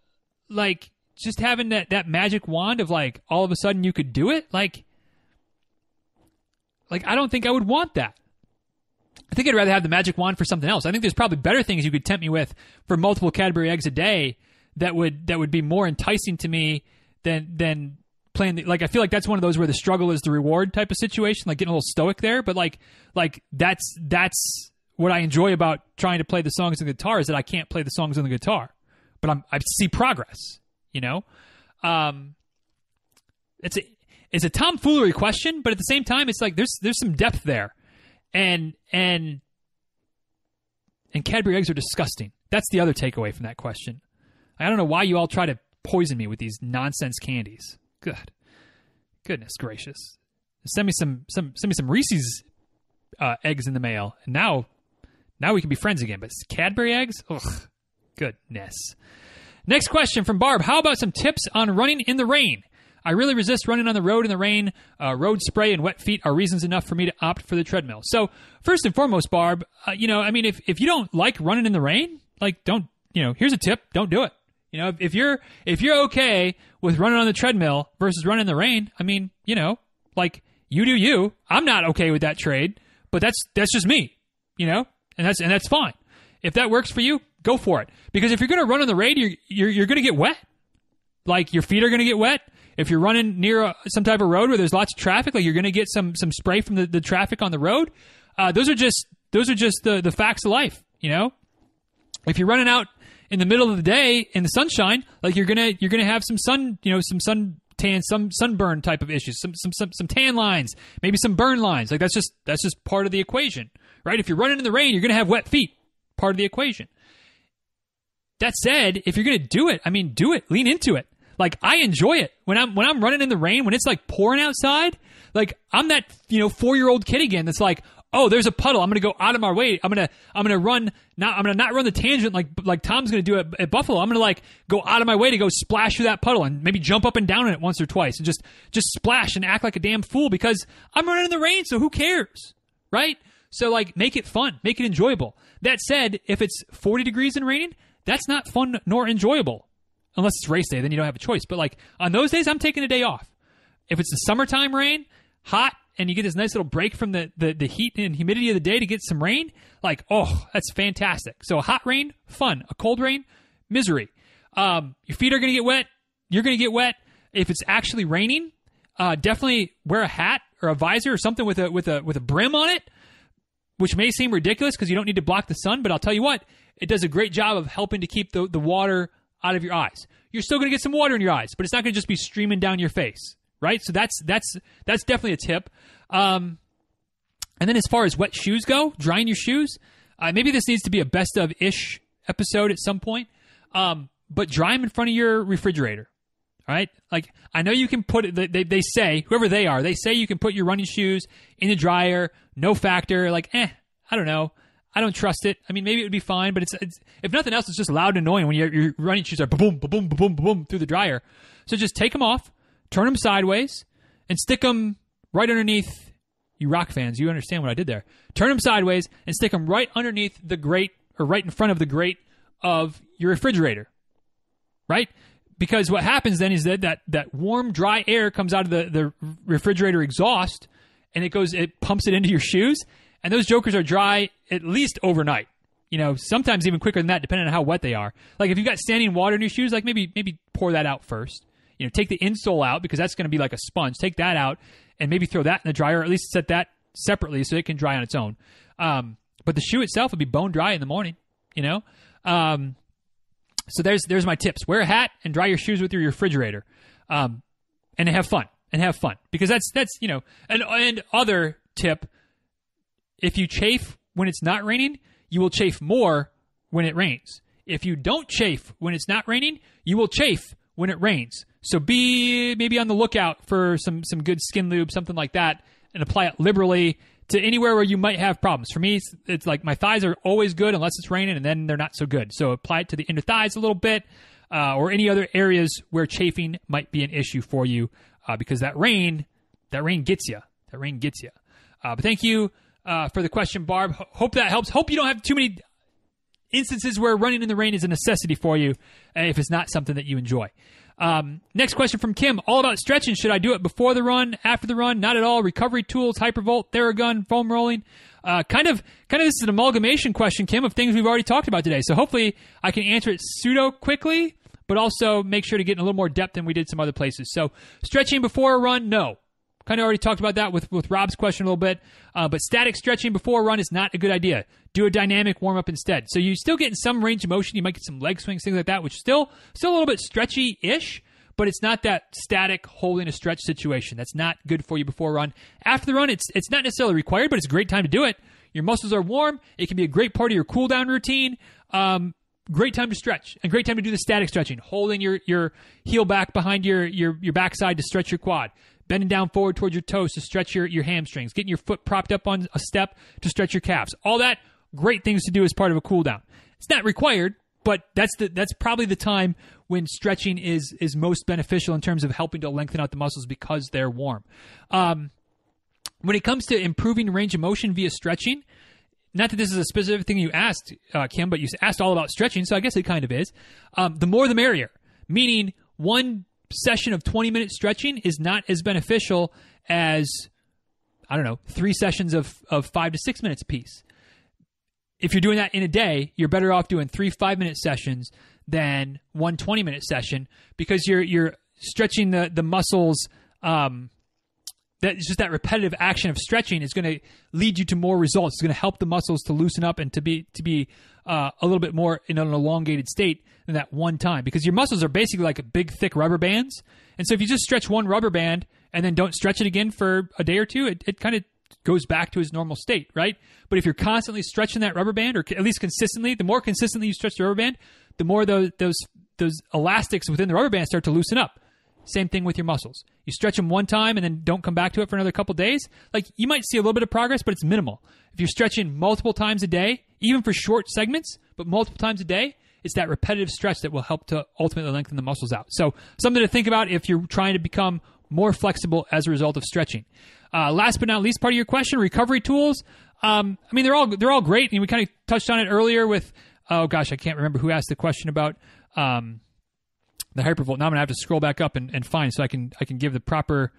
like, just having that magic wand of, like, all of a sudden you could do it, like I don't think I would want that. I think I'd rather have the magic wand for something else. I think there's probably better things you could tempt me with for multiple Cadbury eggs a day that would be more enticing to me than playing. I feel like that's one of those where the struggle is the reward type of situation, like getting a little stoic there. But like that's what I enjoy about trying to play the songs on the guitar, is that I can't play the songs on the guitar, but I see progress. It's a tomfoolery question, but at the same time, it's like there's some depth there, and Cadbury eggs are disgusting. That's the other takeaway from that question. I don't know why you all try to poison me with these nonsense candies. Goodness gracious! Send me some Reese's eggs in the mail, and now we can be friends again. But Cadbury eggs, ugh, goodness. Next question from Barb: how about some tips on running in the rain? I really resist running on the road in the rain. Road spray and wet feet are reasons enough for me to opt for the treadmill. So first and foremost, Barb, if you don't like running in the rain, like, don't. Here's a tip: don't do it. If you're okay with running on the treadmill versus running in the rain, you do you. I'm not okay with that trade, but that's just me, and that's fine. If that works for you, go for it. Because if you're going to run on the rain, you're going to get wet. Like, your feet are going to get wet. If you're running near some type of road where there's lots of traffic, like, you're going to get some spray from the traffic on the road. Those are just the facts of life. If you're running out in the middle of the day in the sunshine, like, you're gonna have some sun, some sun tan, some sunburn type of issues, some tan lines, maybe some burn lines. Like, that's just part of the equation, right? If you're running in the rain, you're gonna have wet feet. Part of the equation. That said, if you're gonna do it, do it. Lean into it. Like, I enjoy it when I'm running in the rain, when it's like pouring outside. Like, I'm that 4-year-old kid again that's like, oh, there's a puddle. I'm going to go out of my way. I'm going to run. I'm going to not run the tangent like Tom's going to do at Buffalo. I'm going to, like, go out of my way to go splash through that puddle and maybe jump up and down in it once or twice and just splash and act like a damn fool because I'm running in the rain. So who cares? Right? So, like, make it fun, make it enjoyable. That said, if it's 40 degrees and raining, that's not fun nor enjoyable unless it's race day. Then you don't have a choice. But, like, on those days, I'm taking a day off. If it's the summertime rain, hot, and you get this nice little break from the heat and humidity of the day to get some rain, like, oh, that's fantastic. So a hot rain, fun. A cold rain, misery. Your feet are going to get wet. You're going to get wet. If it's actually raining, definitely wear a hat or a visor or something with a brim on it, which may seem ridiculous because you don't need to block the sun, but I'll tell you what, it does a great job of helping to keep the water out of your eyes. You're still going to get some water in your eyes, but it's not going to just be streaming down your face, right? So that's definitely a tip. And then as far as wet shoes go, drying your shoes, maybe this needs to be a best of-ish episode at some point, but dry them in front of your refrigerator, all right? Like, I know you can put it, they say, whoever they are, they say you can put your running shoes in the dryer, no factor, like, I don't know. I don't trust it. I mean, maybe it would be fine, but it's if nothing else, it's just loud and annoying when your running shoes are boom, boom, boom, boom through the dryer. So just take them off, turn them sideways, and stick them right underneath. You rock fans, you understand what I did there. Turn them sideways and stick them right underneath the grate, or right in front of the grate of your refrigerator, right? Because what happens then is that warm, dry air comes out of the refrigerator exhaust, and it pumps it into your shoes. And those jokers are dry at least overnight. You know, sometimes even quicker than that, depending on how wet they are. Like if you've got standing water in your shoes, like maybe pour that out first. You know, take the insole out because that's going to be like a sponge. Take that out and maybe throw that in the dryer, or at least set that separately so it can dry on its own. But the shoe itself will be bone dry in the morning. You know, so there's my tips. Wear a hat and dry your shoes with your refrigerator, and have fun because that's you know, and other tip. If you chafe when it's not raining, you will chafe more when it rains. If you don't chafe when it's not raining, you will chafe when it rains. So be maybe on the lookout for some good skin lube, something like that, and apply it liberally to anywhere where you might have problems. For me, it's like my thighs are always good unless it's raining, and then they're not so good. So apply it to the inner thighs a little bit, or any other areas where chafing might be an issue for you, because that rain gets you. That rain gets you. But thank you for the question, Barb. Hope that helps. Hope you don't have too many instances where running in the rain is a necessity for you if it's not something that you enjoy. Next question from Kim. All about stretching. Should I do it before the run, after the run? Not at all. Recovery tools, Hypervolt, theragun, foam rolling. Kind of this is an amalgamation question, Kim, of things we've already talked about today. So hopefully I can answer it pseudo quickly, but also make sure to get in a little more depth than we did some other places. So stretching before a run, no. Kind of already talked about that with Rob's question a little bit. But static stretching before a run is not a good idea. Do a dynamic warm-up instead. So you still get some range of motion. You might get some leg swings, things like that, which is still a little bit stretchy-ish, but it's not that static holding a stretch situation. That's not good for you before a run. After the run, it's not necessarily required, but it's a great time to do it. Your muscles are warm. It can be a great part of your cool-down routine. Great time to stretch and great time to do the static stretching, holding your heel back behind your backside to stretch your quad. Bending down forward towards your toes to stretch your hamstrings. Getting your foot propped up on a step to stretch your calves. All that, great things to do as part of a cool down. It's not required, but that's probably the time when stretching is most beneficial in terms of helping to lengthen out the muscles because they're warm. When it comes to improving range of motion via stretching, not that this is a specific thing you asked, Kim, but you asked all about stretching, so I guess it kind of is. The more the merrier, meaning one session of 20-minute stretching is not as beneficial as, 3 sessions of 5 to 6 minutes apiece. If you're doing that in a day, you're better off doing 3 5-minute sessions than 1 20-minute session because you're stretching the muscles. It's just that repetitive action of stretching is going to lead you to more results. It's going to help the muscles to loosen up and to be a little bit more in an elongated state than that one time, because your muscles are basically like a big, thick rubber bands. And so if you just stretch one rubber band and then don't stretch it again for a day or two, it kind of goes back to its normal state, right? But if you're constantly stretching that rubber band, or at least consistently, the more consistently you stretch the rubber band, the more those elastics within the rubber band start to loosen up. Same thing with your muscles. You stretch them one time and then don't come back to it for another couple days. Like, you might see a little bit of progress, but it's minimal. If you're stretching multiple times a day, even for short segments, but multiple times a day, it's that repetitive stretch that will help to ultimately lengthen the muscles out. So something to think about if you're trying to become more flexible as a result of stretching. Last but not least, part of your question, recovery tools. They're all great. And we kind of touched on it earlier with, I can't remember who asked the question about the Hypervolt. Now I'm going to have to scroll back up and find so I can give the proper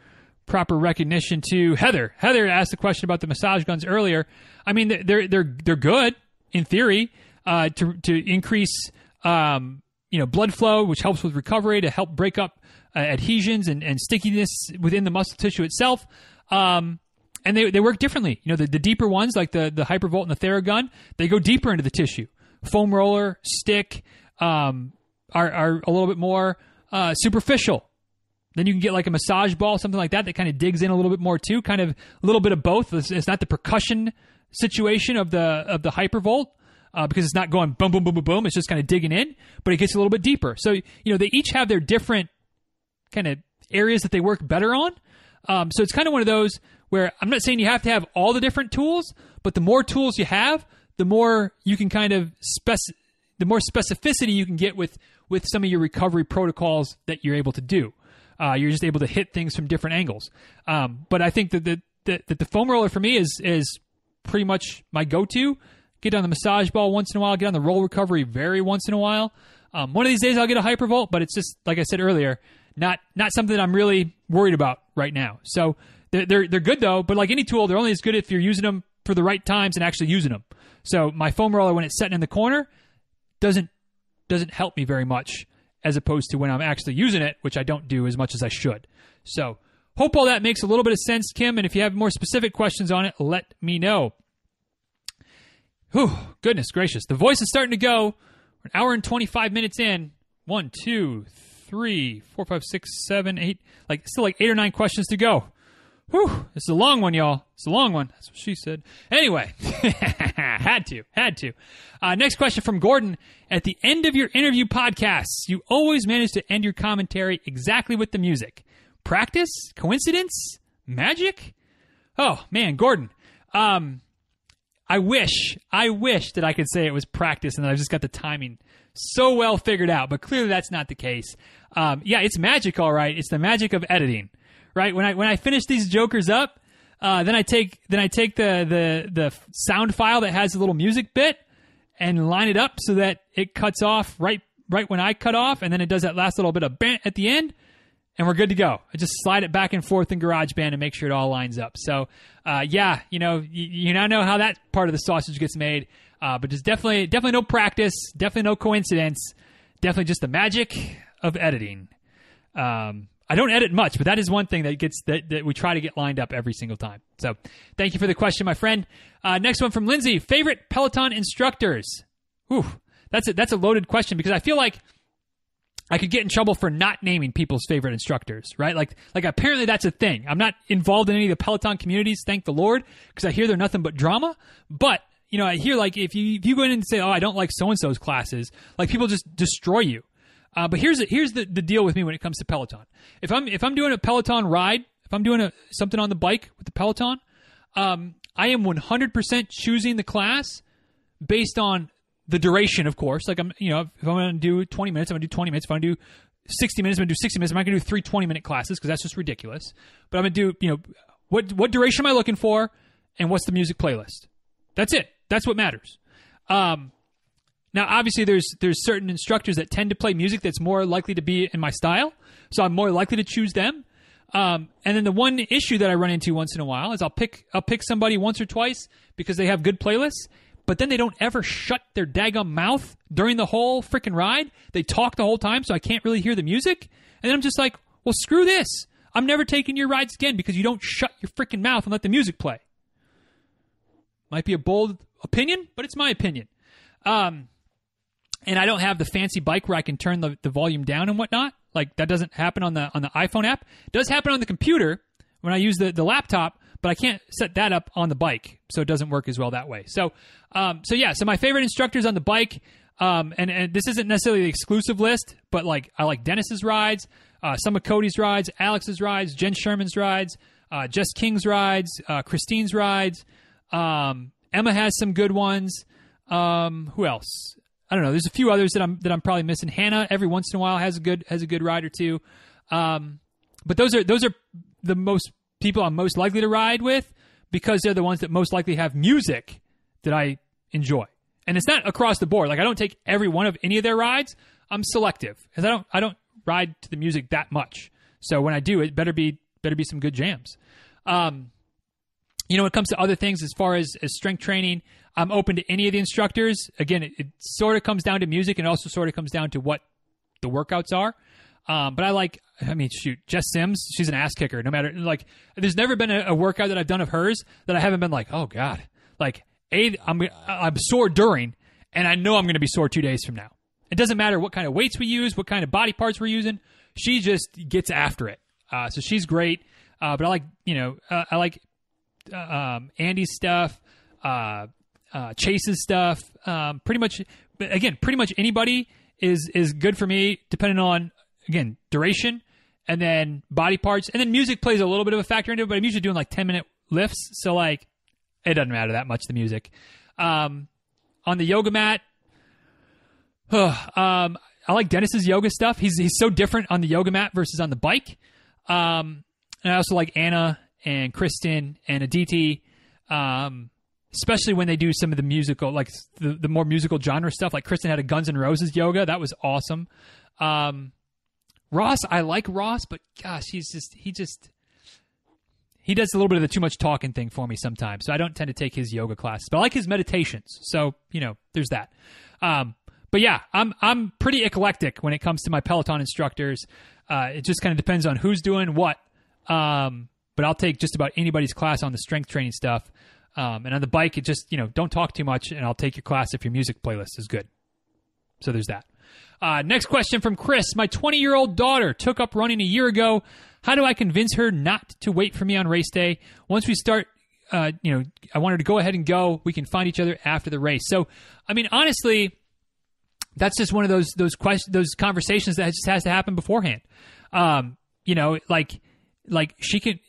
proper recognition to Heather. Heather asked a question about the massage guns earlier. I mean, they're good in theory to increase blood flow, which helps with recovery, to help break up adhesions and stickiness within the muscle tissue itself. And they work differently. The deeper ones, like the Hypervolt and the theragun, they go deeper into the tissue. Foam roller, stick are a little bit more superficial. Then you can get like a massage ball, something like that kind of digs in a little bit more too, kind of a little bit of both. It's not the percussion situation of the Hypervolt because it's not going boom, boom, boom, boom, boom. It's just kind of digging in, but it gets a little bit deeper. So, they each have their different kind of areas that they work better on. So it's kind of one of those where I'm not saying you have to have all the different tools, but the more tools you have, the more you can kind of the more specificity you can get with some of your recovery protocols that you're able to do. You're just able to hit things from different angles. But I think that the foam roller for me is pretty much my go-to. Get on the massage ball once in a while. Get on the roll recovery very once in a while. One of these days I'll get a Hypervolt, but it's just, like I said earlier, not something that I'm really worried about right now. So they're good though, but like any tool, they're only as good if you're using them for the right times and actually using them. So my foam roller, when it's sitting in the corner, doesn't help me very much, as opposed to when I'm actually using it, which I don't do as much as I should. So hope all that makes a little bit of sense, Kim. And if you have more specific questions on it, let me know. Whew, goodness gracious. The voice is starting to go. We're an hour and 25 minutes in. 1, 2, 3, 4, 5, 6, 7, 8. Still 8 or 9 questions to go. Whew, this is a long one, y'all. It's a long one. That's what she said. Anyway, had to. Next question from Gordon. At the end of your interview podcasts, you always manage to end your commentary exactly with the music. Practice? Coincidence? Magic? Oh, man, Gordon. I wish that I could say it was practice and that I just got the timing so well figured out, but clearly that's not the case. Yeah, it's magic, all right. It's the magic of editing. Right, when I finish these jokers up, then I take the sound file that has a little music bit and line it up so that it cuts off right when I cut off, and then it does that last little bit of bant at the end, and we're good to go. I just slide it back and forth in GarageBand and make sure it all lines up. So, yeah, you now know how that part of the sausage gets made, but there's definitely no practice, definitely no coincidence, definitely just the magic of editing. I don't edit much, but that is one thing that we try to get lined up every single time. So thank you for the question, my friend. Next one from Lindsay. Favorite Peloton instructors? Whew, that's a loaded question because I feel like I could get in trouble for not naming people's favorite instructors, right? Like apparently that's a thing. I'm not involved in any of the Peloton communities, thank the Lord, because I hear they're nothing but drama. But I hear if you go in and say, oh, I don't like so-and-so's classes, people just destroy you. But here's the deal with me when it comes to Peloton. If I'm doing a Peloton ride, if I'm doing something on the bike with the Peloton, I am 100% choosing the class based on the duration, of course. If I'm going to do 20 minutes, I'm going to do 20 minutes. If I'm going to do 60 minutes, I'm going to do 60 minutes. I'm not going to do 3 20-minute classes because that's just ridiculous. But I'm going to do, what duration am I looking for and what's the music playlist? That's it. That's what matters. Now, obviously, there's certain instructors that tend to play music that's more likely to be in my style, so I'm more likely to choose them. And then the one issue that I run into once in a while is I'll pick somebody once or twice because they have good playlists, but then they don't ever shut their daggum mouth during the whole freaking ride. They talk the whole time, so I can't really hear the music. And then I'm just like, well, screw this. I'm never taking your rides again because you don't shut your freaking mouth and let the music play. Might be a bold opinion, but it's my opinion. And I don't have the fancy bike where I can turn the volume down and whatnot. That doesn't happen on the iPhone app. It does happen on the computer when I use the laptop, but I can't set that up on the bike, so it doesn't work as well that way. So my favorite instructors on the bike, and this isn't necessarily the exclusive list, but I like Dennis's rides, some of Cody's rides, Alex's rides, Jen Sherman's rides, Jess King's rides, Christine's rides. Emma has some good ones. Who else? I don't know. There's a few others that I'm probably missing. Hannah every once in a while has a good ride or two. But those are the most people I'm most likely to ride with because they're the ones that most likely have music that I enjoy. And it's not across the board. I don't take every one of any of their rides. I'm selective because I don't ride to the music that much. So when I do, it better be better be some good jams. When it comes to other things as far as strength training, I'm open to any of the instructors. Again, it sort of comes down to music and also sort of comes down to what the workouts are. But Jess Sims, she's an ass kicker. No matter, there's never been a workout that I've done of hers that I haven't been like, oh God, I'm sore during, and I know I'm going to be sore 2 days from now. It doesn't matter what kind of weights we use, what kind of body parts we're using. She just gets after it. So she's great. But I like Andy's stuff, Chase's stuff. Pretty much anybody is good for me, depending on, again, duration and then body parts. And then music plays a little bit of a factor into it, but I'm usually doing 10-minute lifts. So it doesn't matter that much, the music. On the yoga mat, I like Dennis's yoga stuff. He's so different on the yoga mat versus on the bike. And I also like Anna and Kristen and Aditi, especially when they do some of the musical, the more musical genre stuff. Like Kristen had a Guns N' Roses yoga. That was awesome. Ross, I like Ross, but gosh, he does a little bit of the too much talking thing for me sometimes. So I don't tend to take his yoga classes, but I like his meditations. So, there's that. But yeah, I'm pretty eclectic when it comes to my Peloton instructors. It just kind of depends on who's doing what. But I'll take just about anybody's class on the strength training stuff. And on the bike, it just, don't talk too much, and I'll take your class if your music playlist is good. So there's that. Next question from Chris. My 20-year-old daughter took up running a year ago. How do I convince her not to wait for me on race day? Once we start, I want her to go ahead and go. We can find each other after the race. So, honestly, that's just one of those conversations that just has to happen beforehand. She can,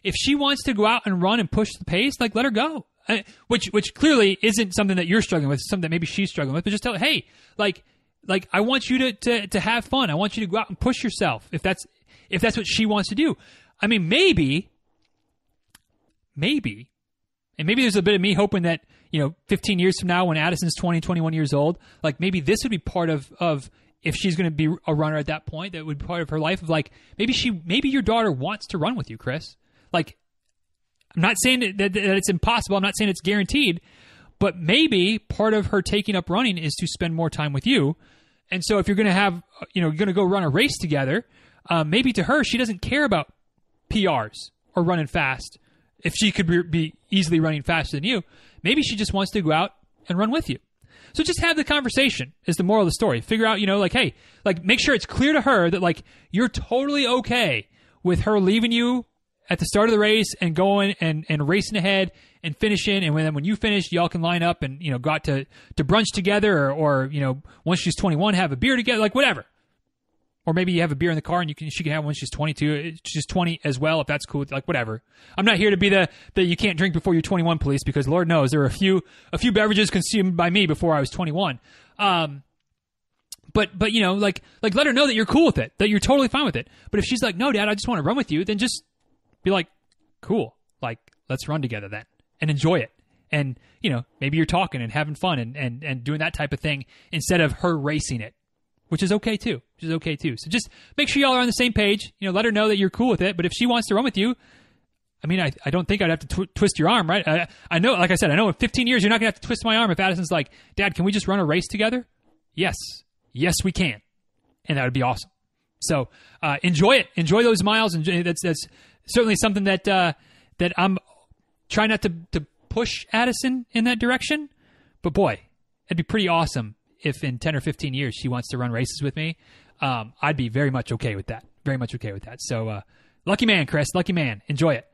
if she wants to go out and run and push the pace, let her go. Which clearly isn't something that you're struggling with, something that maybe she's struggling with. But just tell her, hey, I want you to have fun. I want you to go out and push yourself. If that's what she wants to do. Maybe, and maybe there's a bit of me hoping that 15 years from now, when Addison's 20, 21 years old, maybe this would be part of if she's going to be a runner at that point, that would be part of her life of maybe your daughter wants to run with you, Chris. I'm not saying that it's impossible. I'm not saying it's guaranteed, but maybe part of her taking up running is to spend more time with you. And so if you're going to have, you're going to go run a race together, maybe to her, she doesn't care about PRs or running fast. If she could be easily running faster than you, maybe she just wants to go out and run with you. So just have the conversation is the moral of the story. Figure out, hey, make sure it's clear to her that you're totally okay with her leaving you at the start of the race and going and racing ahead and finishing. And when you finish, y'all can line up and, go out to brunch together or once she's 21, have a beer together, whatever. Or maybe you have a beer in the car and she can have one when she's 22. She's 20 as well, if that's cool. Whatever. I'm not here to be the you can't drink before you're 21 police, because Lord knows there were a few beverages consumed by me before I was 21. But let her know that you're cool with it, that you're totally fine with it. But if she's like, no, Dad, I just want to run with you, then just be like, cool. Let's run together then and enjoy it. And, maybe you're talking and having fun and doing that type of thing instead of her racing it. Which is okay too. So just make sure y'all are on the same page. Let her know that you're cool with it. But if she wants to run with you, I don't think I'd have to twist your arm, right? I know, like I said, I know in 15 years you're not going to have to twist my arm if Addison's like, Dad, can we just run a race together? Yes, we can, and that would be awesome. So enjoy it. Enjoy those miles, and that's certainly something that I'm trying not to push Addison in that direction. But boy, it'd be pretty awesome if in 10 or 15 years she wants to run races with me. I'd be very much okay with that. Very much okay with that. So lucky man, Chris. Lucky man. Enjoy it.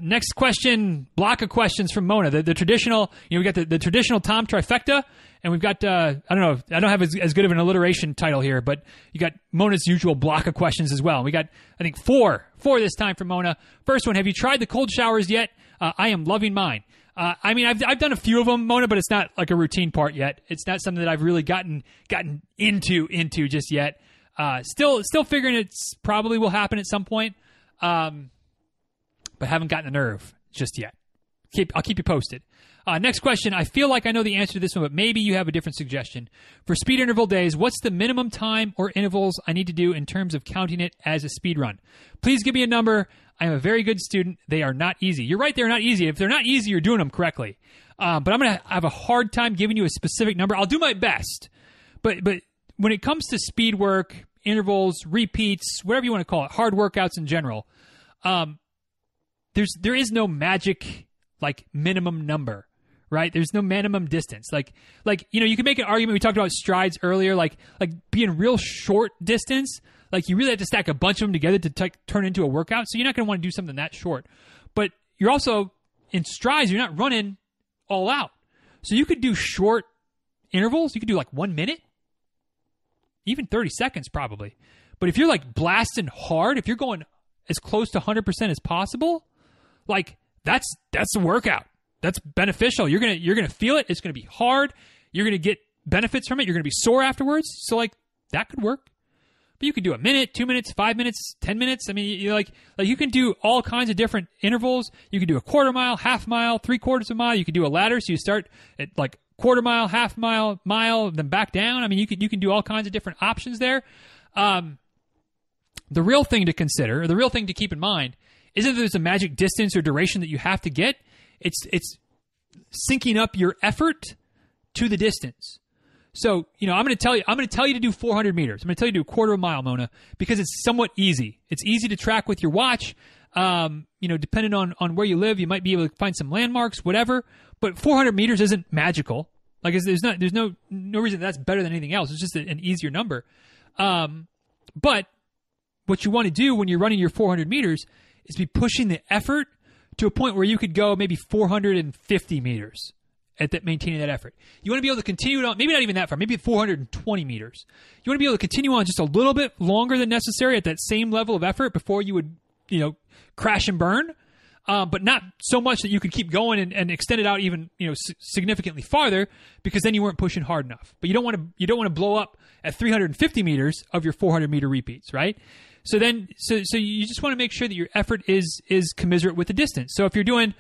Next question, block of questions from Mona. The traditional, we got the traditional Tom trifecta, and we've got, I don't have as good of an alliteration title here, but you got Mona's usual block of questions as well. We got, I think, four this time from Mona. First one, have you tried the cold showers yet? I am loving mine. I've done a few of them, Mona, but it's not like a routine part yet. It's not something that I've really gotten into just yet. Still figuring it's probably will happen at some point. But haven't gotten the nerve just yet. I'll keep you posted. Next question. I feel like I know the answer to this one, but maybe you have a different suggestion. For speed interval days, what's the minimum time or intervals I need to do in terms of counting it as a speed run? Please give me a number. I am a very good student. They are not easy. You're right, they're not easy. If they're not easy, you're doing them correctly. But I'm going to have a hard time giving you a specific number. I'll do my best. But when it comes to speed work, intervals, repeats, whatever you want to call it, hard workouts in general, there is no magic like minimum number, right? There's no minimum distance. Like you can make an argument. We talked about strides earlier, like being real short distance. Like you really have to stack a bunch of them together to turn into a workout. So you're not going to want to do something that short. But you're also in strides. You're not running all out. So you could do short intervals. You could do like 1 minute, even 30 seconds probably. But if you're like blasting hard, if you're going as close to 100% as possible, like that's a workout. That's beneficial. You're gonna feel it. It's gonna be hard. You're gonna get benefits from it. You're gonna be sore afterwards. So like that could work. But you can do a minute, 2 minutes, 5 minutes, 10 minutes. I mean, you like you can do all kinds of different intervals. You can do a quarter mile, half mile, 3/4 of a mile. You can do a ladder. So you start at like quarter mile, half mile, then back down. I mean, you can do all kinds of different options there. The real thing to consider, or the real thing to keep in mind, isn't that there's a magic distance or duration that you have to get. It's syncing up your effort to the distance. So, I'm going to tell you to do 400 meters. I'm going to tell you to do a quarter of a mile, Mona, because it's somewhat easy. It's easy to track with your watch. Depending on where you live, you might be able to find some landmarks, whatever. But 400 meters isn't magical. Like there's no reason that's better than anything else. It's just an easier number. But what you want to do when you're running your 400 meters is be pushing the effort to a point where you could go maybe 450 meters at that, maintaining that effort. You want to be able to continue it on, maybe not even that far, maybe 420 meters. You want to be able to continue on just a little bit longer than necessary at that same level of effort before you would, crash and burn. But not so much that you could keep going and extend it out even, significantly farther, because then you weren't pushing hard enough. But you don't want to blow up at 350 meters of your 400 meter repeats, right? So you just want to make sure that your effort is commensurate with the distance. So if you're doing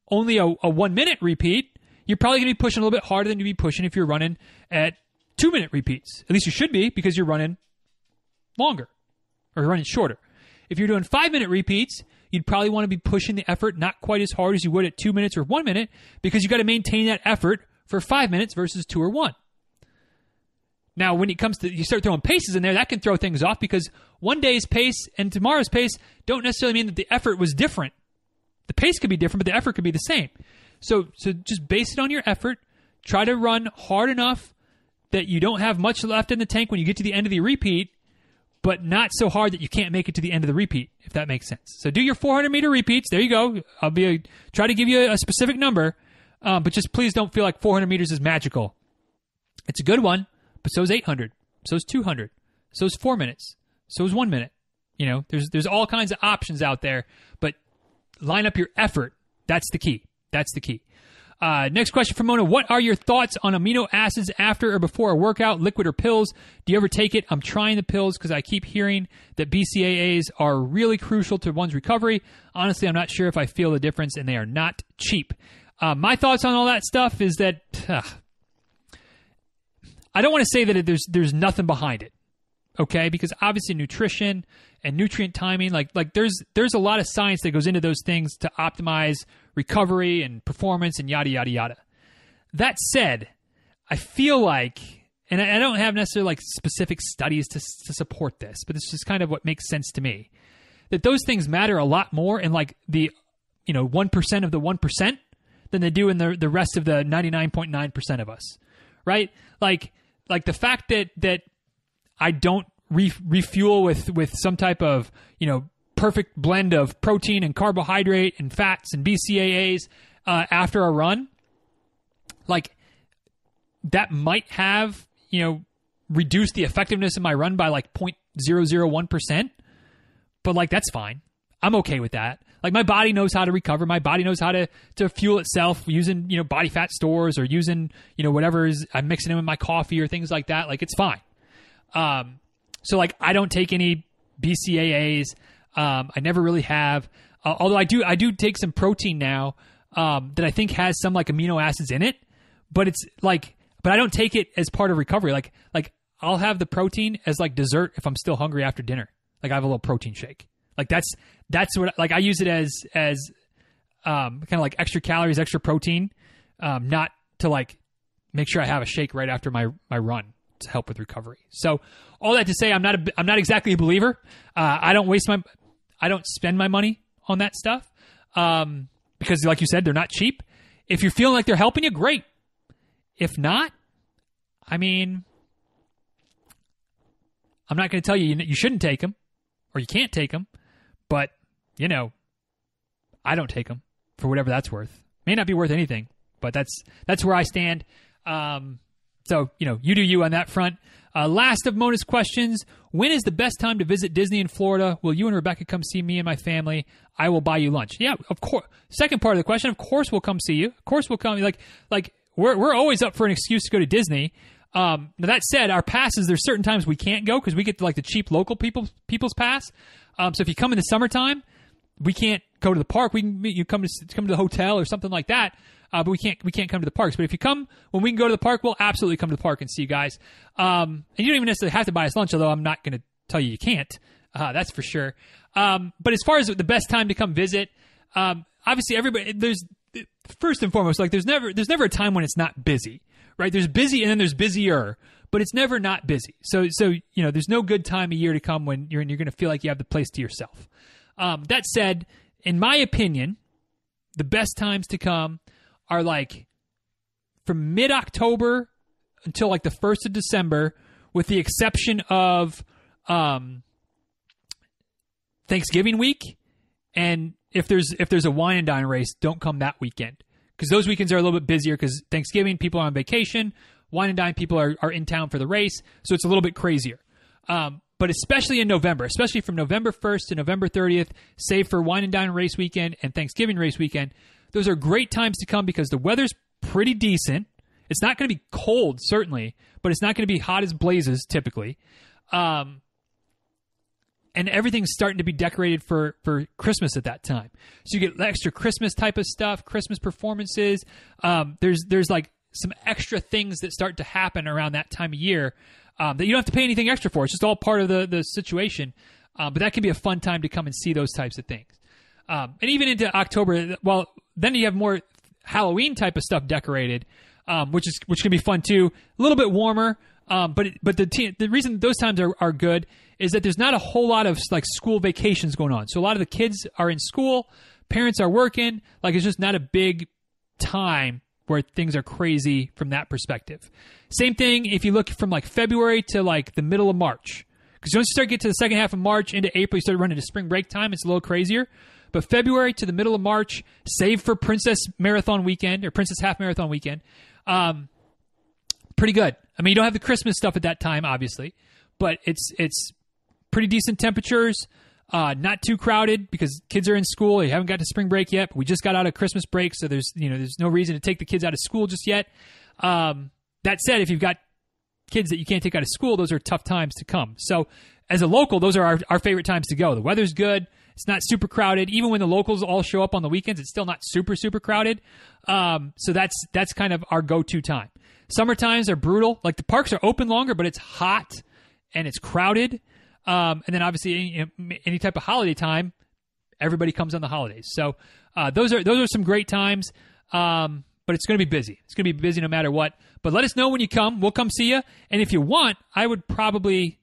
only a 1 minute repeat, you're probably going to be pushing a little bit harder than you'd be pushing if you're running at 2 minute repeats. At least you should be, because you're running longer or running shorter. If you're doing 5 minute repeats, you'd probably want to be pushing the effort not quite as hard as you would at 2 minutes or 1 minute, because you got to maintain that effort for 5 minutes versus 2 or 1. Now, when it comes to, you start throwing paces in there, that can throw things off, because one day's pace and tomorrow's pace don't necessarily mean that the effort was different. The pace could be different, but the effort could be the same. So just base it on your effort. Try to run hard enough that you don't have much left in the tank when you get to the end of the repeat, but not so hard that you can't make it to the end of the repeat, if that makes sense. So do your 400 meter repeats. There you go. Try to give you a specific number, but just please don't feel like 400 meters is magical. It's a good one, but so is 800. So is 200. So is 4 minutes. So is 1 minute. There's all kinds of options out there, but line up your effort. That's the key. That's the key. Next question from Mona. What are your thoughts on amino acids after or before a workout, liquid or pills? Do you ever take it? I'm trying the pills because I keep hearing that BCAAs are really crucial to one's recovery. Honestly, I'm not sure if I feel the difference, and they are not cheap. My thoughts on all that stuff is that I don't want to say that there's nothing behind it, okay? Because obviously nutrition and nutrient timing, like there's a lot of science that goes into those things to optimize recovery and performance and yada, yada, yada. That said, I feel like, and I don't have necessarily like specific studies to support this, but this is kind of what makes sense to me, that those things matter a lot more in like the 1% of the 1% than they do in the rest of the 99.9% of us, right? Like the fact that I don't refuel with some type of, perfect blend of protein and carbohydrate and fats and BCAAs after a run, like that might have, reduced the effectiveness of my run by like 0.001%, but like that's fine. I'm okay with that. Like my body knows how to recover. My body knows how to fuel itself using, body fat stores or using, whatever I'm mixing in with my coffee or things like that. Like it's fine. So like I don't take any BCAAs. I never really have. Although I do take some protein now that I think has some like amino acids in it, but I don't take it as part of recovery. Like I'll have the protein as like dessert if I'm still hungry after dinner. Like I have a little protein shake. Like that's what, like, I use it as kind of like extra calories, extra protein, not to like make sure I have a shake right after my run to help with recovery. So all that to say, I'm not exactly a believer. I don't spend my money on that stuff because, like you said, they're not cheap. If you're feeling like they're helping you, great. If not, I mean, I'm not going to tell you you shouldn't take them or you can't take them, but, I don't take them for whatever that's worth. May not be worth anything, but that's where I stand. So, you do you on that front. Last of Mona's questions. When is the best time to visit Disney in Florida? Will you and Rebecca come see me and my family? I will buy you lunch. Yeah, of course. Second part of the question, of course we'll come see you. Of course we'll come. Like we're always up for an excuse to go to Disney. Now that said, our passes, there's certain times we can't go because we get the cheap local people's pass. So if you come in the summertime, we can't go to the park. You come to the hotel or something like that. But we can't come to the parks. But if you come when we can go to the park, we'll absolutely come to the park and see you guys. And you don't even necessarily have to buy us lunch, although I'm not going to tell you can't. That's for sure. But as far as the best time to come visit, obviously everybody, there's first and foremost, there's never a time when it's not busy, right? There's busy and then there's busier, but it's never not busy. So there's no good time of year to come when you're going to feel like you have the place to yourself. That said, in my opinion, the best times to come are from mid-October until the 1st of December, with the exception of Thanksgiving week. And if there's a wine and dine race, don't come that weekend, because those weekends are a little bit busier because Thanksgiving people are on vacation, wine and dine people are in town for the race, so it's a little bit crazier. But especially in November, especially from November 1st to November 30th, save for wine and dine race weekend and Thanksgiving race weekend, those are great times to come because the weather's pretty decent. It's not going to be cold, certainly, but it's not going to be hot as blazes, typically. And everything's starting to be decorated for Christmas at that time. So you get extra Christmas type of stuff, Christmas performances. There's some extra things that start to happen around that time of year that you don't have to pay anything extra for. It's just all part of the situation. But that can be a fun time to come and see those types of things. And even into October, then you have more Halloween type of stuff decorated, which can be fun too. A little bit warmer, but the reason those times are good is that there's not a whole lot of school vacations going on. So a lot of the kids are in school, parents are working. It's just not a big time where things are crazy from that perspective. Same thing if you look from February to the middle of March, because once you get to the second half of March into April, you start running to spring break time. It's a little crazier. But February to the middle of March, save for Princess Marathon weekend or Princess Half Marathon weekend, pretty good. I mean, you don't have the Christmas stuff at that time, obviously, but it's pretty decent temperatures, not too crowded because kids are in school. You haven't got to spring break yet, but we just got out of Christmas break, so there's no reason to take the kids out of school just yet. That said, if you've got kids that you can't take out of school, those are tough times to come. So as a local, those are our favorite times to go. The weather's good. It's not super crowded. Even when the locals all show up on the weekends, it's still not super, super crowded. So that's kind of our go-to time. Summer times are brutal. The parks are open longer, but it's hot and it's crowded. And then obviously any type of holiday time, everybody comes on the holidays. So those are some great times. But it's going to be busy. It's going to be busy no matter what. But let us know when you come. We'll come see you. And if you want, I would probably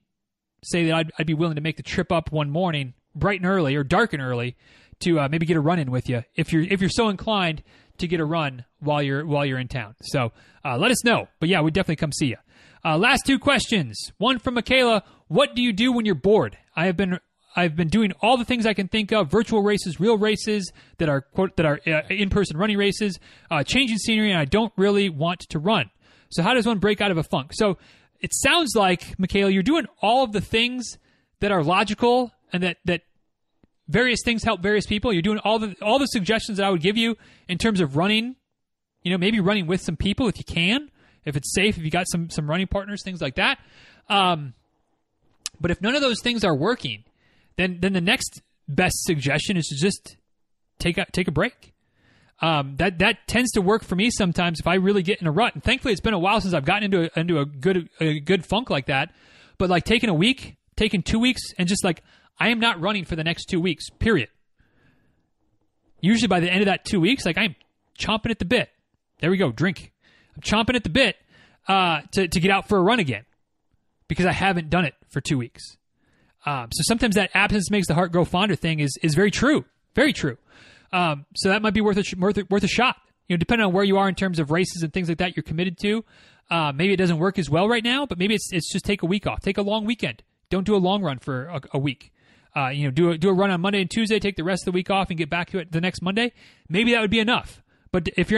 say that I'd be willing to make the trip up one morning, bright and early or dark and early, to maybe get a run in with you if you're so inclined to get a run while you're in town. So let us know. But yeah, we'd definitely come see you. Last two questions. One from Michaela. What do you do when you're bored? I've been doing all the things I can think of: virtual races, real races that are in-person running races, changing scenery, and I don't really want to run. So how does one break out of a funk? So it sounds like, Michaela, you're doing all of the things that are logical and that various things help various people. You're doing all the suggestions that I would give you in terms of running. Maybe running with some people if you can, if it's safe, if you got some running partners, things like that. But if none of those things are working, then the next best suggestion is to just take a break. That tends to work for me sometimes if I really get in a rut. And thankfully, it's been a while since I've gotten into a good funk like that. But taking a week, taking 2 weeks, and just I am not running for the next 2 weeks, period. usually by the end of that 2 weeks, like I'm chomping at the bit. There we go, drink. I'm chomping at the bit to get out for a run again because I haven't done it for 2 weeks. So sometimes that absence makes the heart grow fonder thing is very true, very true. So that might be worth a shot. You know, depending on where you are in terms of races and things like that you're committed to. Maybe it doesn't work as well right now, but maybe it's just take a week off, take a long weekend. Don't do a long run for a week. Do a run on Monday and Tuesday, take the rest of the week off and get back to it the next Monday. Maybe that would be enough. But if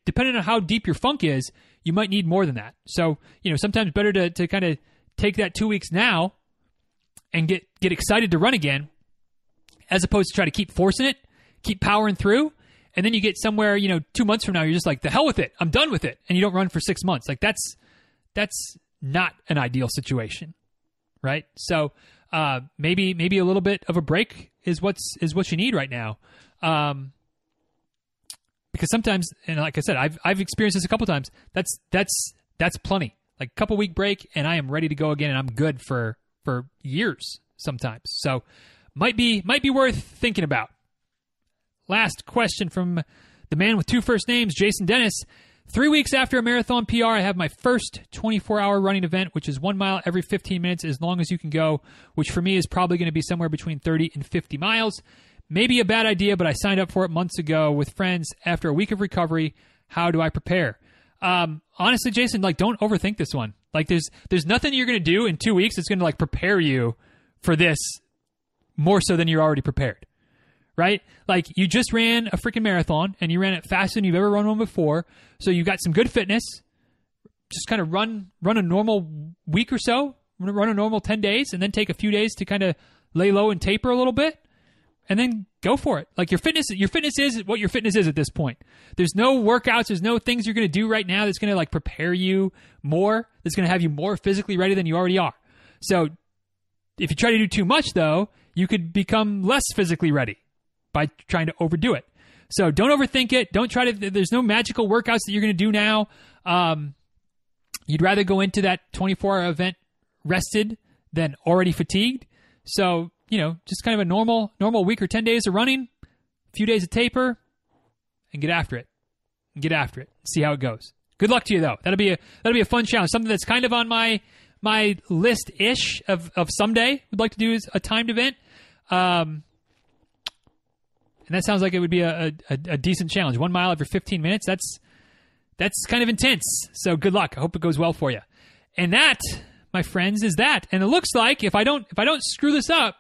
depending on how deep your funk is, you might need more than that. So, sometimes better to kind of take that 2 weeks now and get excited to run again, as opposed to try to keep forcing it, keep powering through, and then you get somewhere, 2 months from now, you're just like, the hell with it, I'm done with it, and you don't run for 6 months. Like that's not an ideal situation, right? So maybe a little bit of a break is what you need right now, because sometimes, and like I said, I've experienced this a couple times. That's plenty. Like a couple week break, and I am ready to go again, and I'm good for years sometimes. So might be worth thinking about. Last question from the man with two first names, Jason Dennis. 3 weeks after a marathon PR, I have my first 24-hour running event, which is 1 mile every 15 minutes as long as you can go, which for me is probably going to be somewhere between 30 and 50 miles. Maybe a bad idea, but I signed up for it months ago with friends after a week of recovery. How do I prepare? Honestly, Jason, don't overthink this one. There's nothing you're going to do in 2 weeks that's going to prepare you for this more so than you're already prepared. Right? You just ran a freaking marathon and you ran it faster than you've ever run one before. So you got some good fitness. Just kind of run a normal week or so, run a normal 10 days, and then take a few days to kind of lay low and taper a little bit, and then go for it. Your fitness is what your fitness is at this point. There's no workouts, there's no things you're going to do right now that's going to prepare you more, that's going to have you more physically ready than you already are. So if you try to do too much, though, you could become less physically ready by trying to overdo it. So don't overthink it. Don't try to, there's no magical workouts that you're going to do now. You'd rather go into that 24-hour event rested than already fatigued. So, just kind of a normal week or 10 days of running, a few days of taper, and get after it. See how it goes. Good luck to you, though. That'll be a fun challenge. Something that's kind of on my list-ish of someday would like to do is a timed event. And that sounds like it would be a decent challenge. 1 mile every 15 minutes. That's kind of intense. So good luck. I hope it goes well for you. And that, my friends, is that. And it looks like if I don't screw this up,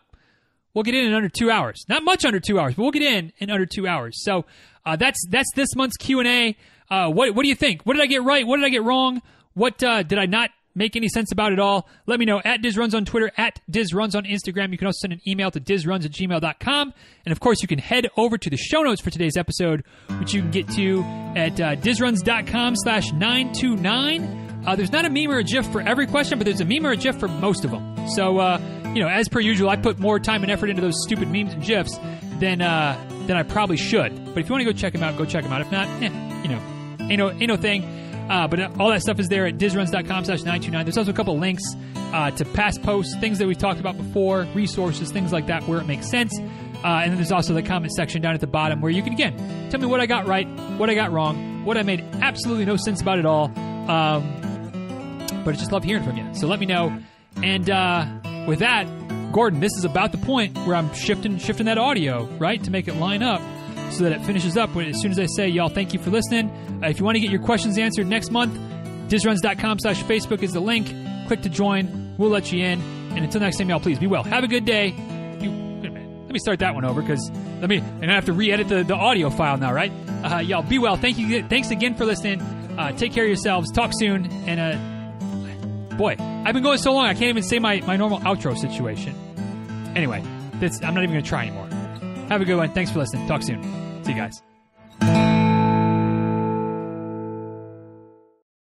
we'll get in under 2 hours. Not much under 2 hours, but we'll get in under 2 hours. So that's this month's Q&A. What do you think? What did I get right? What did I get wrong? What did I not make any sense about it all? Let me know at DizRuns on Twitter, at DizRuns on Instagram. You can also send an email to dizruns@gmail.com. And of course, you can head over to the show notes for today's episode, which you can get to at dizruns.com/929. There's not a meme or a GIF for every question, but there's a meme or a GIF for most of them. So, as per usual, I put more time and effort into those stupid memes and GIFs than I probably should. But if you want to go check them out, go check them out. If not, ain't no thing. But all that stuff is there at dizruns.com/929. There's also a couple links to past posts, things that we've talked about before, resources, things like that where it makes sense. And then there's also the comment section down at the bottom where you can, again, tell me what I got right, what I got wrong, what I made absolutely no sense about at all. But I just love hearing from you. So let me know. And with that, Gordon, this is about the point where I'm shifting that audio, right, to make it line up, so that it finishes up as soon as I say, y'all, thank you for listening. If you want to get your questions answered next month, dizruns.com/Facebook is the link. Click to join. We'll let you in. And until next time, y'all, please be well. Have a good day. Wait a minute. Let me start that one over because I have to re-edit the audio file now, right? Y'all, be well. Thanks again for listening. Take care of yourselves. Talk soon. And boy, I've been going so long I can't even say my normal outro situation. Anyway, I'm not even going to try anymore. Have a good one. Thanks for listening. Talk soon. See you guys.